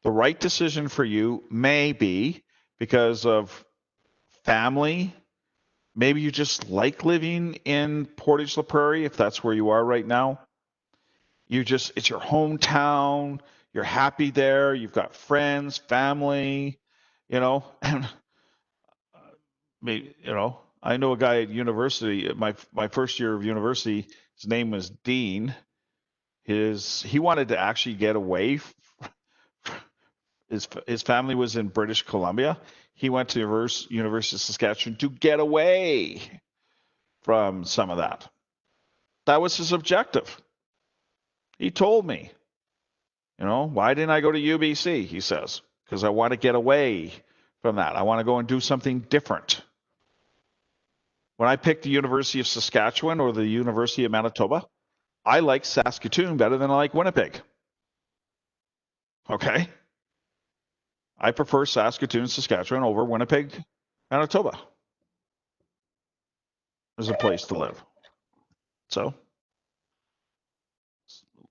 The right decision for you may be because of family. Maybe you just like living in Portage La Prairie if that's where you are right now. It's your hometown. You're happy there. You've got friends, family, and maybe, I know a guy at university, my first year of university, his name was Dean. He wanted to actually get away. His family was in British Columbia. He went to University of Saskatchewan to get away from some of that. That was his objective. He told me, why didn't I go to UBC? He says, because I want to get away from that. I want to go and do something different. When I picked the University of Saskatchewan or the University of Manitoba, I like Saskatoon better than I like Winnipeg. Okay? I prefer Saskatoon, Saskatchewan over Winnipeg, Manitoba as a place to live. So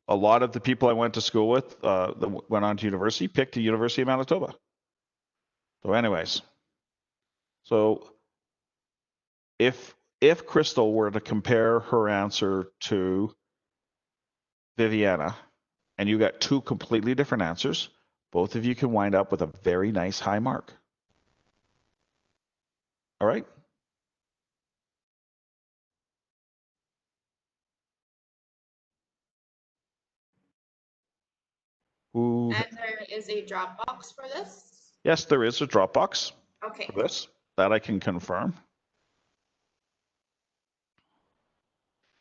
a lot of the people I went to school with that went on to university picked the University of Manitoba. So anyways, if Crystal were to compare her answer to Viviana and you got 2 completely different answers, both of you can wind up with a very nice high mark. All right? And there is a Dropbox for this? Yes, there is a Dropbox Okay. for this. That I can confirm.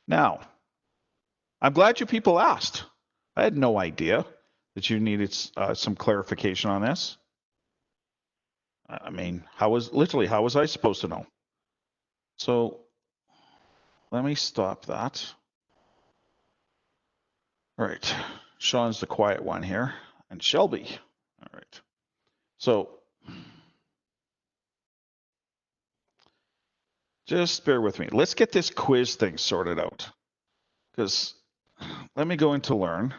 Now, I'm glad you people asked. I had no idea that you needed some clarification on this. I mean, how was I supposed to know? So let me stop that. All right. Sean's the quiet one here, and Shelby. All right. So just bear with me. Let's get this quiz thing sorted out. Because let me go into Learn.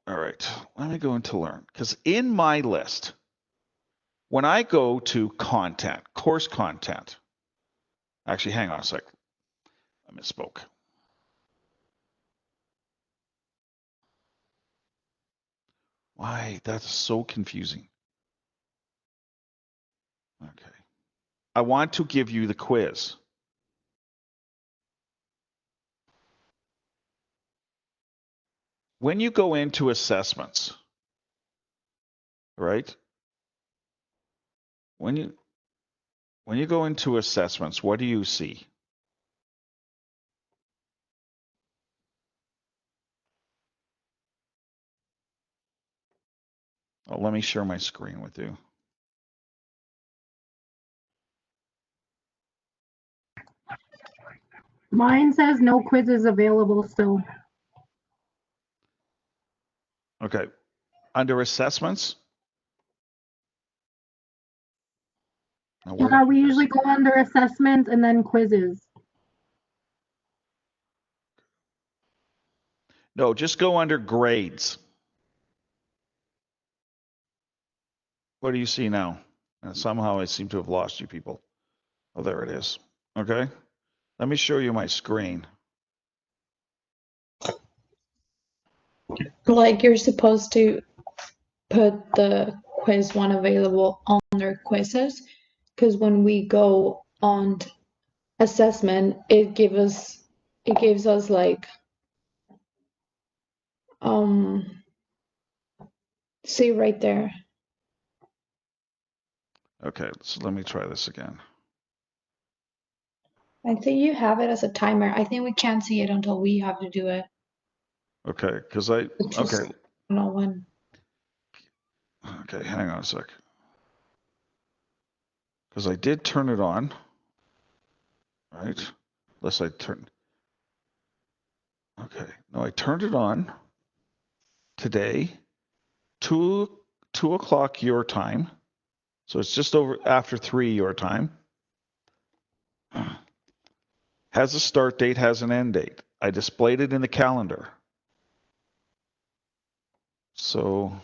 All right. Let me go into Learn. Because in my list, when I go to content, course content, actually, hang on a sec. I misspoke. Why? That's so confusing. Okay. I want to give you the quiz. when you go into assessments, right? When you go into assessments, what do you see? Oh, let me share my screen with you. Mine says no quizzes available still. Okay. Under assessments. Now Yeah, we usually go under assessment and then quizzes. No, just go under grades. What do you see now? And somehow I seem to have lost you people. Oh, there it is. Okay. Let me show you my screen. Like you're supposed to put the quiz one available under quizzes, because when we go on assessment, it gives us like see right there. Okay, so let me try this again. I think you have it as a timer. I think we can't see it until we have to do it. Okay, because I okay. No one. Okay, hang on a sec. Because I did turn it on, right? Unless I turned. Okay, no, I turned it on today, 2 o'clock your time. So it's just over after 3 your time. Has a start date, has an end date. I displayed it in the calendar. So,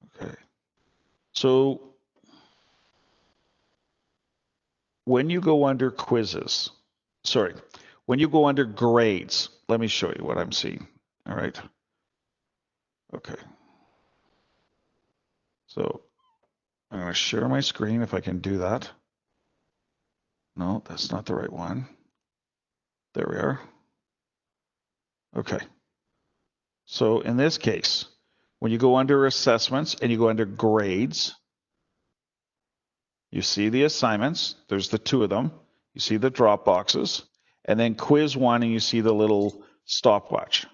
okay. So when you go under quizzes, sorry, when you go under grades, let me show you what I'm seeing. All right. Okay. So I'm going to share my screen if I can do that. No, that's not the right one. There we are. Okay. So in this case, when you go under assessments and you go under grades, you see the assignments. There's the 2 of them. You see the drop boxes. And then quiz 1, and you see the little stopwatch.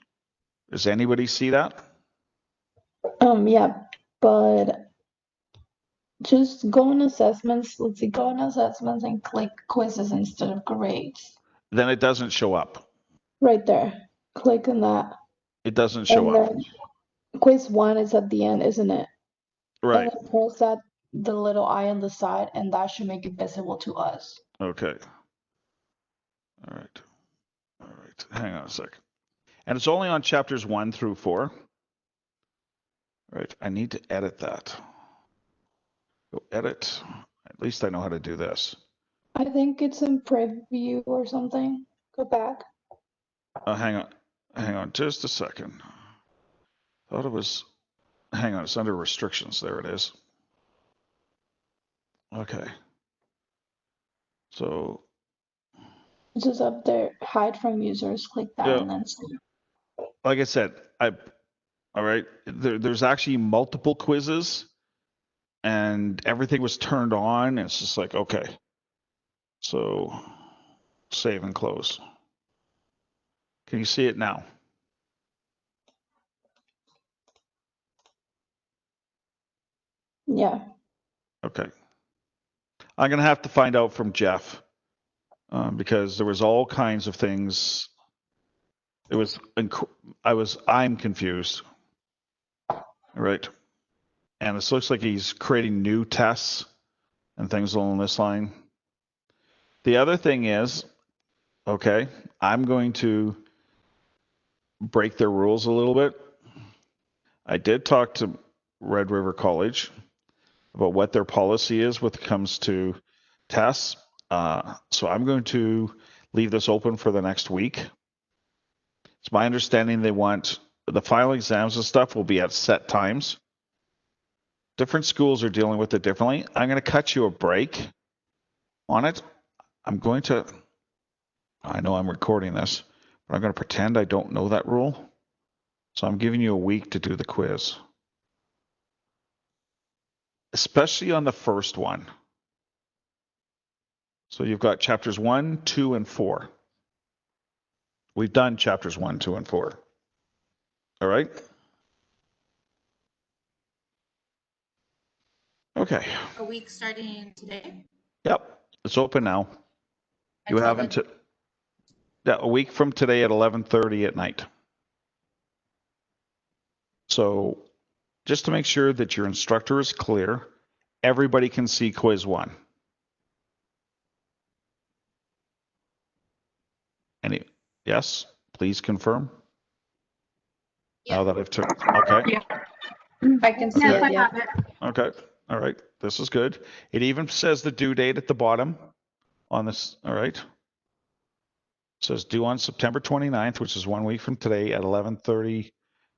Does anybody see that? Yeah, but just go on assessments. Let's see, go on assessments and click quizzes instead of grades. Then it doesn't show up. Right there. Click on that. It doesn't show and up. Then quiz 1 is at the end, isn't it? Right. And then press that the little eye on the side, and that should make it visible to us. Okay. All right. All right. Hang on a second. And it's only on chapters 1 through 4. All right. I need to edit that. Go edit. At least I know how to do this. I think it's in preview or something. Go back. Hang on. Hang on just a second. Thought it was, hang on, it's under restrictions. There it is. Okay. So. This is up there, hide from users. Click that Yeah. and then see. Like I said, all right, there's actually multiple quizzes and everything was turned on. And it's just like, okay. So save and close. Can you see it now? Yeah. Okay. I'm going to have to find out from Jeff because there was all kinds of things. It was, I'm confused. All right. And this looks like he's creating new tests and things along this line. The other thing is, okay, I'm going to break their rules a little bit. I did talk to Red River College about what their policy is when it comes to tests. So I'm going to leave this open for the next week. It's my understanding they want the final exams and stuff will be at set times. Different schools are dealing with it differently. I'm going to cut you a break on it. I'm going to, I know I'm recording this, But I'm going to pretend I don't know that rule. So I'm giving you a week to do the quiz. Especially on the first one. So you've got chapters 1, 2, and 4. We've done chapters 1, 2, and 4. All right? Okay. A week starting today? Yep. It's open now. You Until haven't. Yeah, a week from today at 11:30 at night. So just to make sure that your instructor is clear, everybody can see quiz 1. Any? Yes? Please confirm. Yeah. Now that I've took. Okay. I can see Yes, it, I yeah. have it. Okay. All right. This is good. It even says the due date at the bottom on this. All right. It says due on September 29th, which is 1 week from today at 11:30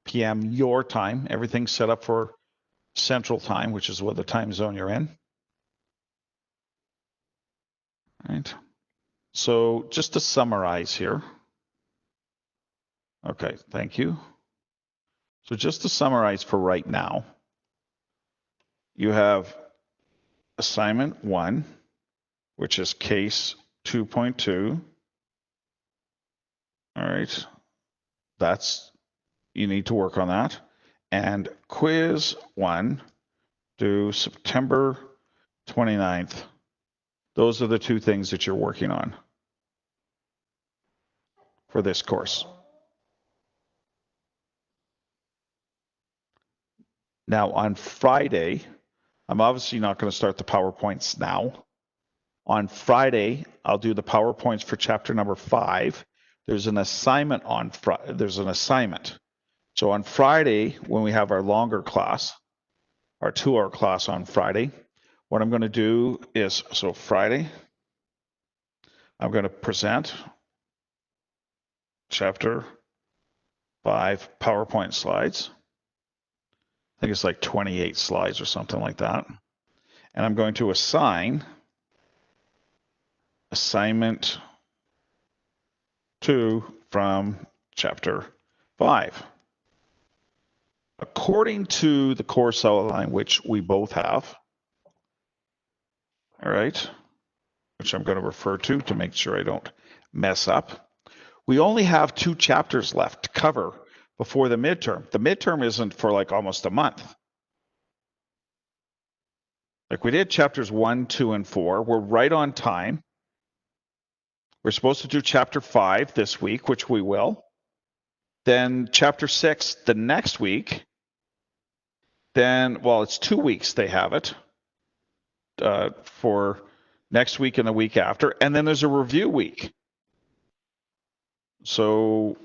p.m. your time. Everything's set up for Central Time, which is what the time zone you're in. All right. So just to summarize here. Okay. Thank you. So just to summarize for right now, you have assignment 1, which is case 2.2. All right. That's, you need to work on that. And quiz 1 due September 29th. Those are the 2 things that you're working on for this course. Now on Friday, I'm obviously not going to start the PowerPoints now. On Friday, I'll do the PowerPoints for chapter number 5. There's an assignment on there's an assignment. So on Friday, when we have our longer class, our 2-hour class on Friday, what I'm going to do is, so Friday, I'm going to present chapter 5 PowerPoint slides. I think it's like 28 slides or something like that. And I'm going to assign assignment 2 from chapter 5. According to the course outline, which we both have, all right, which I'm going to refer to make sure I don't mess up, we only have 2 chapters left to cover before the midterm. The midterm isn't for like almost a month. Like we did chapters 1, 2, and 4. We're right on time. We're supposed to do chapter 5 this week, which we will. Then chapter 6 the next week. Then, well, it's 2 weeks they have it for next week and the week after. And then there's a review week. So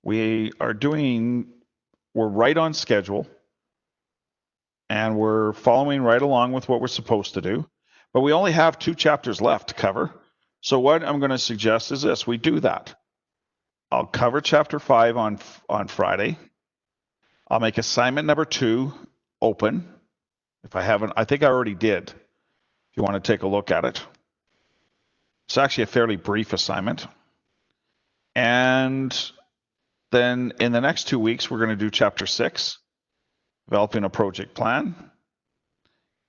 we're right on schedule. And we're following right along with what we're supposed to do. But we only have 2 chapters left to cover. So what I'm going to suggest is this. We do that. I'll cover chapter 5 on Friday. I'll make assignment number 2 open. If I haven't, I think I already did. If you want to take a look at it. It's actually a fairly brief assignment. And then in the next 2 weeks, we're going to do chapter 6, developing a project plan.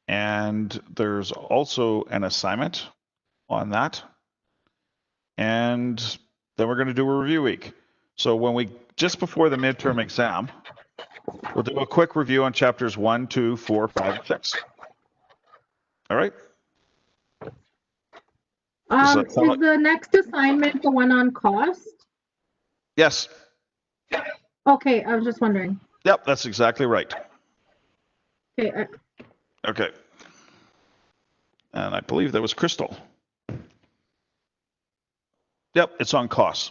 And there's also an assignment on that. And then we're going to do a review week. So when we, just before the midterm exam, we'll do a quick review on chapters 1, 2, 4, 5, and 6. All right. Is the next assignment the one on cost? Yes. Okay, I was just wondering. Yep, that's exactly right. Okay. Okay. And I believe that was Crystal. Yep, it's on costs.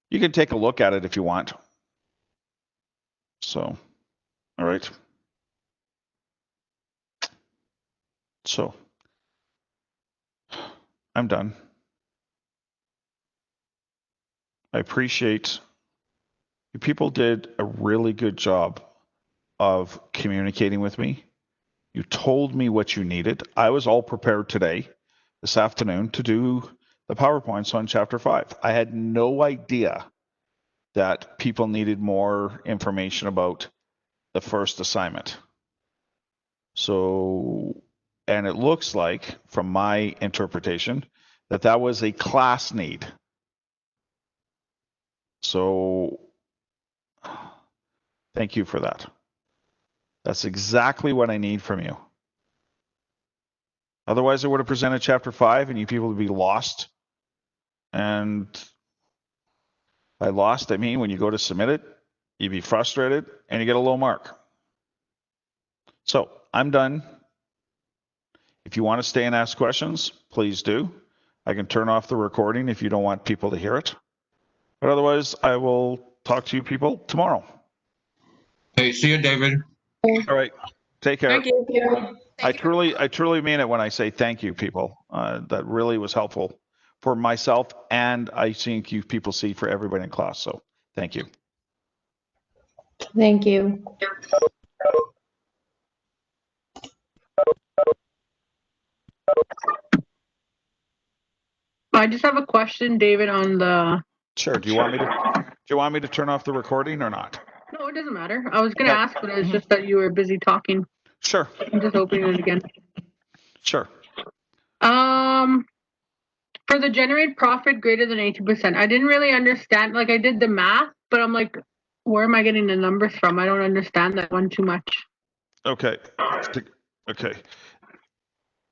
You can take a look at it if you want. So, all right. So, I'm done. I appreciate you people did a really good job of communicating with me. You told me what you needed. I was all prepared today, this afternoon, to do the PowerPoints on Chapter 5. I had no idea that people needed more information about the first assignment. So, and it looks like, from my interpretation, that that was a class need. So, thank you for that. That's exactly what I need from you. Otherwise, I would have presented Chapter 5 and you people would be lost. And by lost, I mean when you go to submit it, you'd be frustrated and you get a low mark. So I'm done. If you want to stay and ask questions, please do. I can turn off the recording if you don't want people to hear it. But otherwise, I will talk to you people tomorrow. Hey, see you, David. All right. Take care. Thank you. I truly mean it when I say thank you, people. That really was helpful for myself, and I think you people see for everybody in class. So thank you. Thank you. I just have a question, David, on the. Sure. Do you want me to turn off the recording or not? No, it doesn't matter. I was gonna Okay. ask, but it's just that you were busy talking. Sure. I'm just opening it again. Sure. For the generate profit greater than 80%, I didn't really understand. Like I did the math, but I'm like, where am I getting the numbers from? I don't understand that one too much. Okay. Okay. Okay.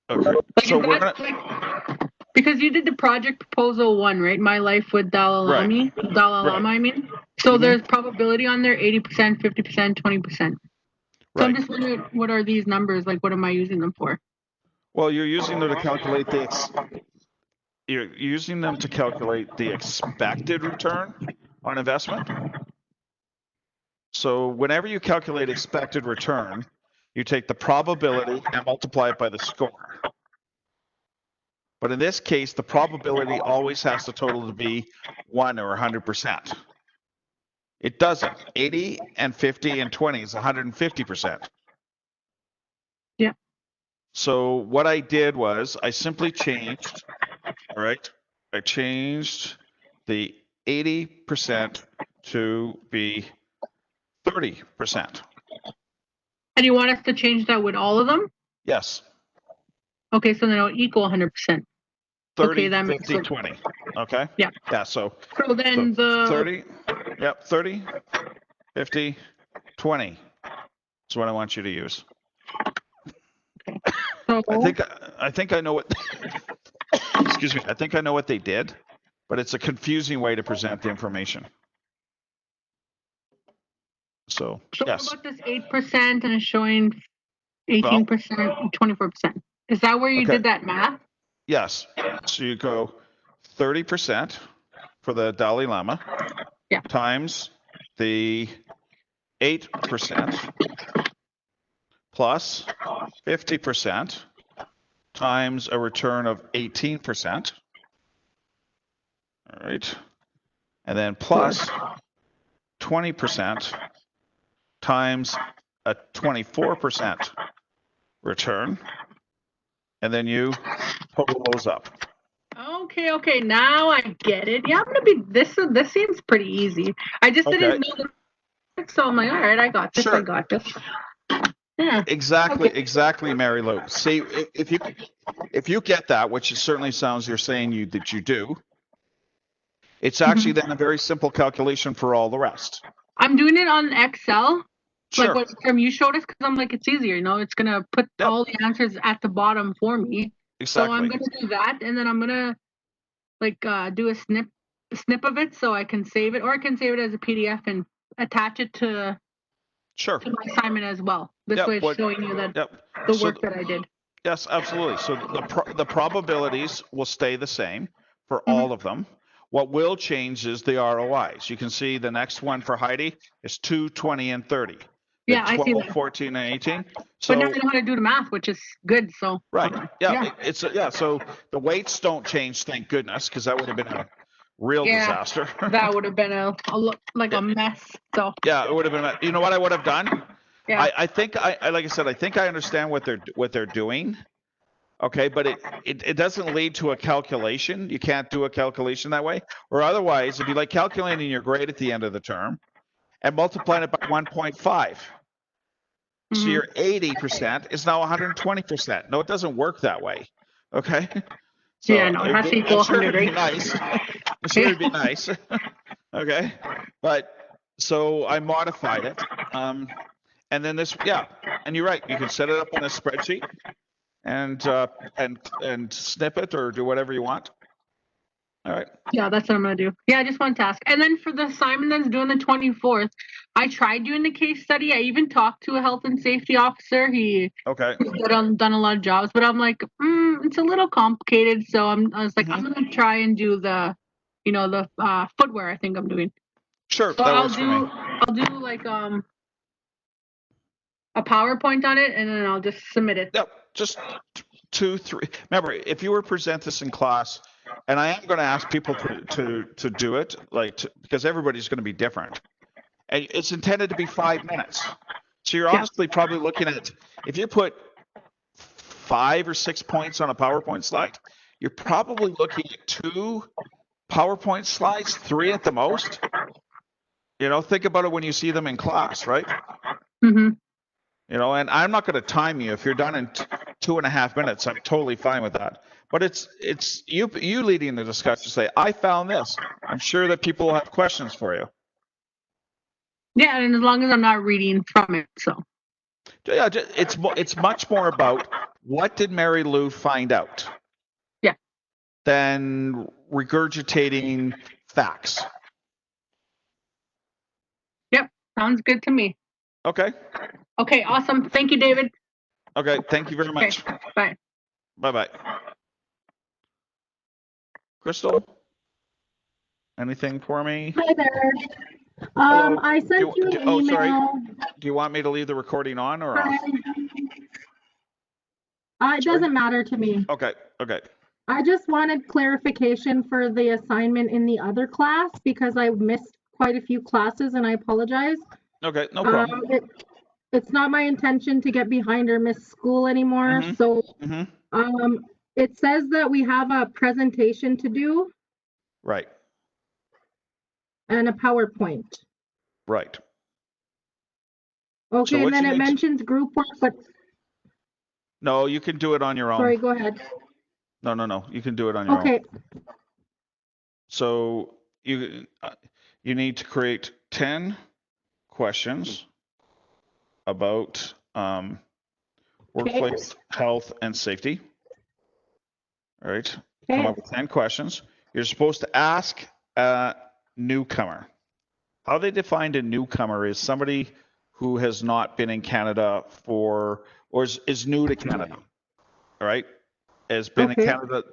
Like, So is we're that, gonna. like, because you did the project proposal 1, right? My life with Dalai Lama, I mean. So there's probability on there, 80%, 50%, 20%. So Right. I'm just wondering, what are these numbers? Like, what am I using them for? Well, you're using them to calculate you're using them to calculate the expected return on investment. So whenever you calculate expected return, you take the probability and multiply it by the score. But in this case, the probability always has to total to be 1 or 100%. It doesn't. 80 and 50 and 20 is 150%. Yeah. So what I did was I simply changed, all right, I changed the 80% to be 30%. And you want us to change that with all of them? Yes. Okay, so then it'll equal 100%. 30, Okay, that makes 50, sense. 20. Okay? Yeah. Yeah, so then the 30, yep, 30, 50, 20 is what I want you to use. so I think I know what excuse me, I think I know what they did, but it's a confusing way to present the information. So yes. what about this 8% and it's showing 18%, 24%? Is that where you did that math? Yes. So you go 30% for the Dalai Lama times the 8% plus 50% times a return of 18%. All right. And then plus 20% times a 24% return. And then you total those up. Okay, now I get it. Yeah, I'm gonna be this seems pretty easy. I just didn't know the, so I'm like, all right, I got this. Sure. I got this. Yeah. Exactly, Mary Lou. See, if you get that, which it certainly sounds you're saying that you do, it's actually then a very simple calculation for all the rest. I'm doing it on Excel. Sure. Like what you showed us, because I'm like, it's easier, it's gonna put all the answers at the bottom for me. Exactly. So I'm gonna do that, and then I'm gonna like do a snip of it so I can save it, or I can save it as a PDF and attach it to my assignment as well. This way it's showing you that the work that I did. Yes, absolutely. So the probabilities will stay the same for all of them. What will change is the ROIs. You can see the next one for Heidi is 2, 20, and 30. Yeah, 12, I see that. 14, and 18. So, but now I know how to do the math, which is good. So right, yeah. So the weights don't change, thank goodness, because that would have been a real disaster. That would have been a mess. So yeah, it would have been. You know what I would have done? Yeah. I think like I said, I think I understand what they're doing. Okay, but it doesn't lead to a calculation. You can't do a calculation that way. Or otherwise, it'd be like calculating your grade at the end of the term and multiplying it by 1.5. So your 80% is now 120%. No, it doesn't work that way. Okay. So Yeah, no, it has to equal 100, it'd be right? nice. I'm sure it'd be nice. Okay. But so I modified it. And then this, yeah. And you're right. You can set it up on a spreadsheet and snip it or do whatever you want. All right. Yeah, that's what I'm gonna do. Yeah, I just wanted to ask. And then for the assignment that's doing the 24th, I tried doing the case study. I even talked to a health and safety officer. He's done a lot of jobs, but I'm like, it's a little complicated. So I was like, I'm gonna try and do the, the footwear. I think I'm doing. Sure, so that works for me. I'll do like a PowerPoint on it, and then I'll just submit it. Yep, just 2, 3. Remember, if you were to present this in class, and I am going to ask people to do it, because everybody's going to be different, and it's intended to be 5 minutes. So you're honestly probably looking at, if you put 5 or 6 points on a PowerPoint slide, you're probably looking at 2 PowerPoint slides, 3 at the most. Think about it when you see them in class, right? Mm-hmm. And I'm not going to time you. If you're done in 2.5 minutes, I'm totally fine with that. But it's you leading the discussion. Say, I found this. I'm sure that people will have questions for you. Yeah, and as long as I'm not reading from it, so. Yeah, it's much more about what did Mary Lou find out. Yeah. Than regurgitating facts. Yep, sounds good to me. Okay. Okay, awesome. Thank you, David. Okay, thank you very much. Okay, bye. Bye-bye. Crystal? Anything for me? Hi there. Hello. I sent you an email. Sorry. Do you want me to leave the recording on or off? It doesn't matter to me. Okay. I just wanted clarification for the assignment in the other class because I missed quite a few classes and I apologize. Okay, no problem. It's not my intention to get behind or miss school anymore. So it says that we have a presentation to do. Right. And a PowerPoint. Right. Okay, so and then it mentions group work, but no, you can do it on your own. Sorry, go ahead. No, you can do it on your own. Okay. So you need to create 10 questions about workplace health and safety. All right. Come up with 10 questions. You're supposed to ask a newcomer. How they defined a newcomer is somebody who has not been in Canada or is new to Canada. All right. Has been in Canada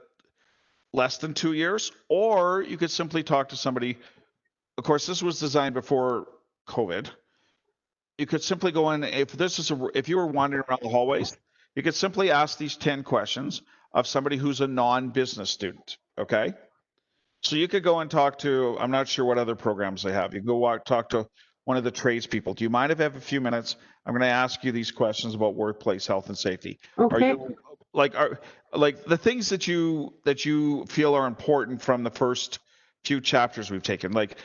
less than 2 years, or you could simply talk to somebody. Of course, this was designed before COVID. You could simply go in, if you were wandering around the hallways, you could simply ask these 10 questions of somebody who's a non-business student, okay? So you could go and talk to, I'm not sure what other programs they have. You can go talk to one of the tradespeople. Do you mind if I have a few minutes? I'm going to ask you these questions about workplace health and safety. Okay. Are the things that you feel are important from the first few chapters we've taken? Like,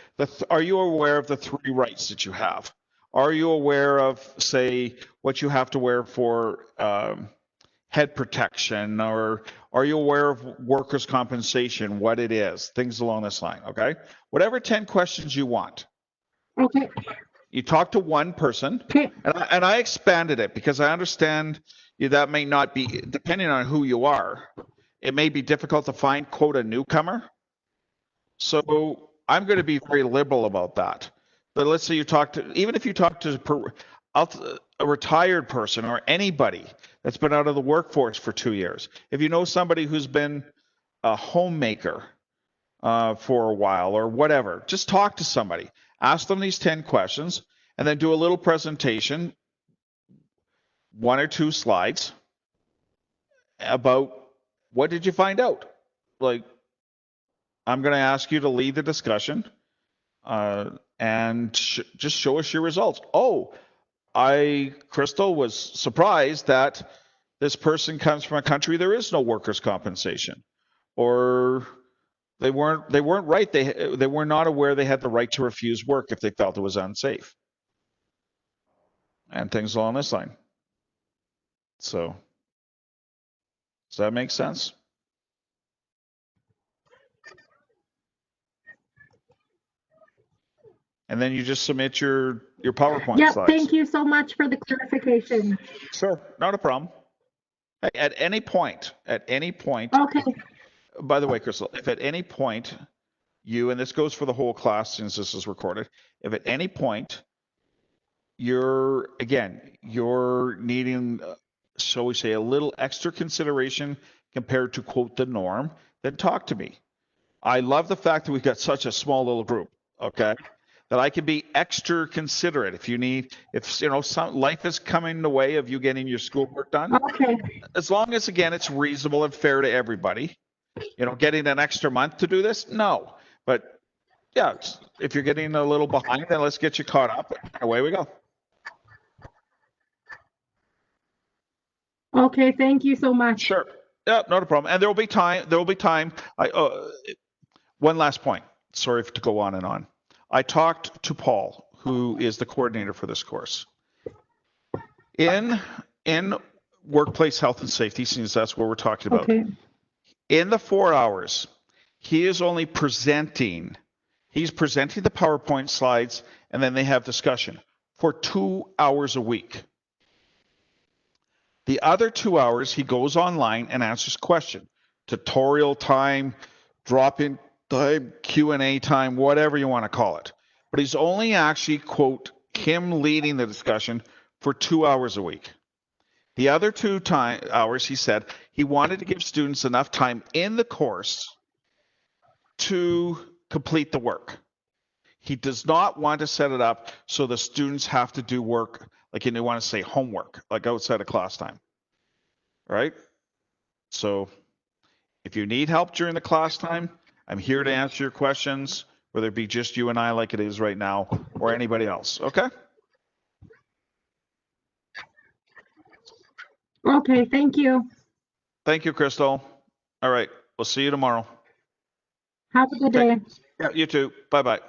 are you aware of the 3 rights that you have? Are you aware of, say, what you have to wear for head protection, or are you aware of workers' compensation, what it is, things along this line, okay? Whatever 10 questions you want. Okay. You talk to one person, okay. and I expanded it because I understand that may not be, depending on who you are, it may be difficult to find, quote, a newcomer. So I'm going to be very liberal about that. But let's say even if you talk to a retired person or anybody that's been out of the workforce for 2 years, if you know somebody who's been a homemaker for a while or whatever, just talk to somebody, ask them these 10 questions, and then do a little presentation, 1 or 2 slides about what did you find out. Like, I'm going to ask you to lead the discussion and just show us your results. Oh, Crystal, was surprised that this person comes from a country there is no workers' compensation, or they weren't right. They were not aware they had the right to refuse work if they felt it was unsafe, and things along this line. So, does that make sense? And then you just submit your PowerPoint Yep, slides. thank you so much for the clarification. Sure, not a problem. At any point, Okay. by the way, Crystal, if at any point you, and this goes for the whole class since this is recorded, if at any point you're needing, shall we say, a little extra consideration compared to, quote, the norm, then talk to me. I love the fact that we've got such a small little group, okay? That I can be extra considerate if you need, if you know, some life is coming in the way of you getting your schoolwork done. Okay. As long as, again, it's reasonable and fair to everybody. You know, getting an extra month to do this, no. But yeah, if you're getting a little behind, then let's get you caught up. Away we go. Okay, thank you so much. Sure. Yeah, not a problem. And there will be time. One last point. Sorry to go on and on. I talked to Paul, who is the coordinator for this course. In workplace health and safety, since that's what we're talking about. Okay. In the 4 hours, he is only presenting. He's presenting the PowerPoint slides, and then they have discussion for 2 hours a week. The other 2 hours, he goes online and answers questions. Tutorial time, drop-in time, Q&A time, whatever you want to call it. But he's only actually, quote, him leading the discussion for 2 hours a week. The other 2 hours, he said, he wanted to give students enough time in the course to complete the work. He does not want to set it up so the students have to do work, like you want to say homework, like outside of class time. Right? So if you need help during the class time, I'm here to answer your questions, whether it be just you and I like it is right now, or anybody else. Okay? Okay, thank you. Thank you, Crystal. All right. We'll see you tomorrow. Have a good day. Yeah, you too. Bye-bye.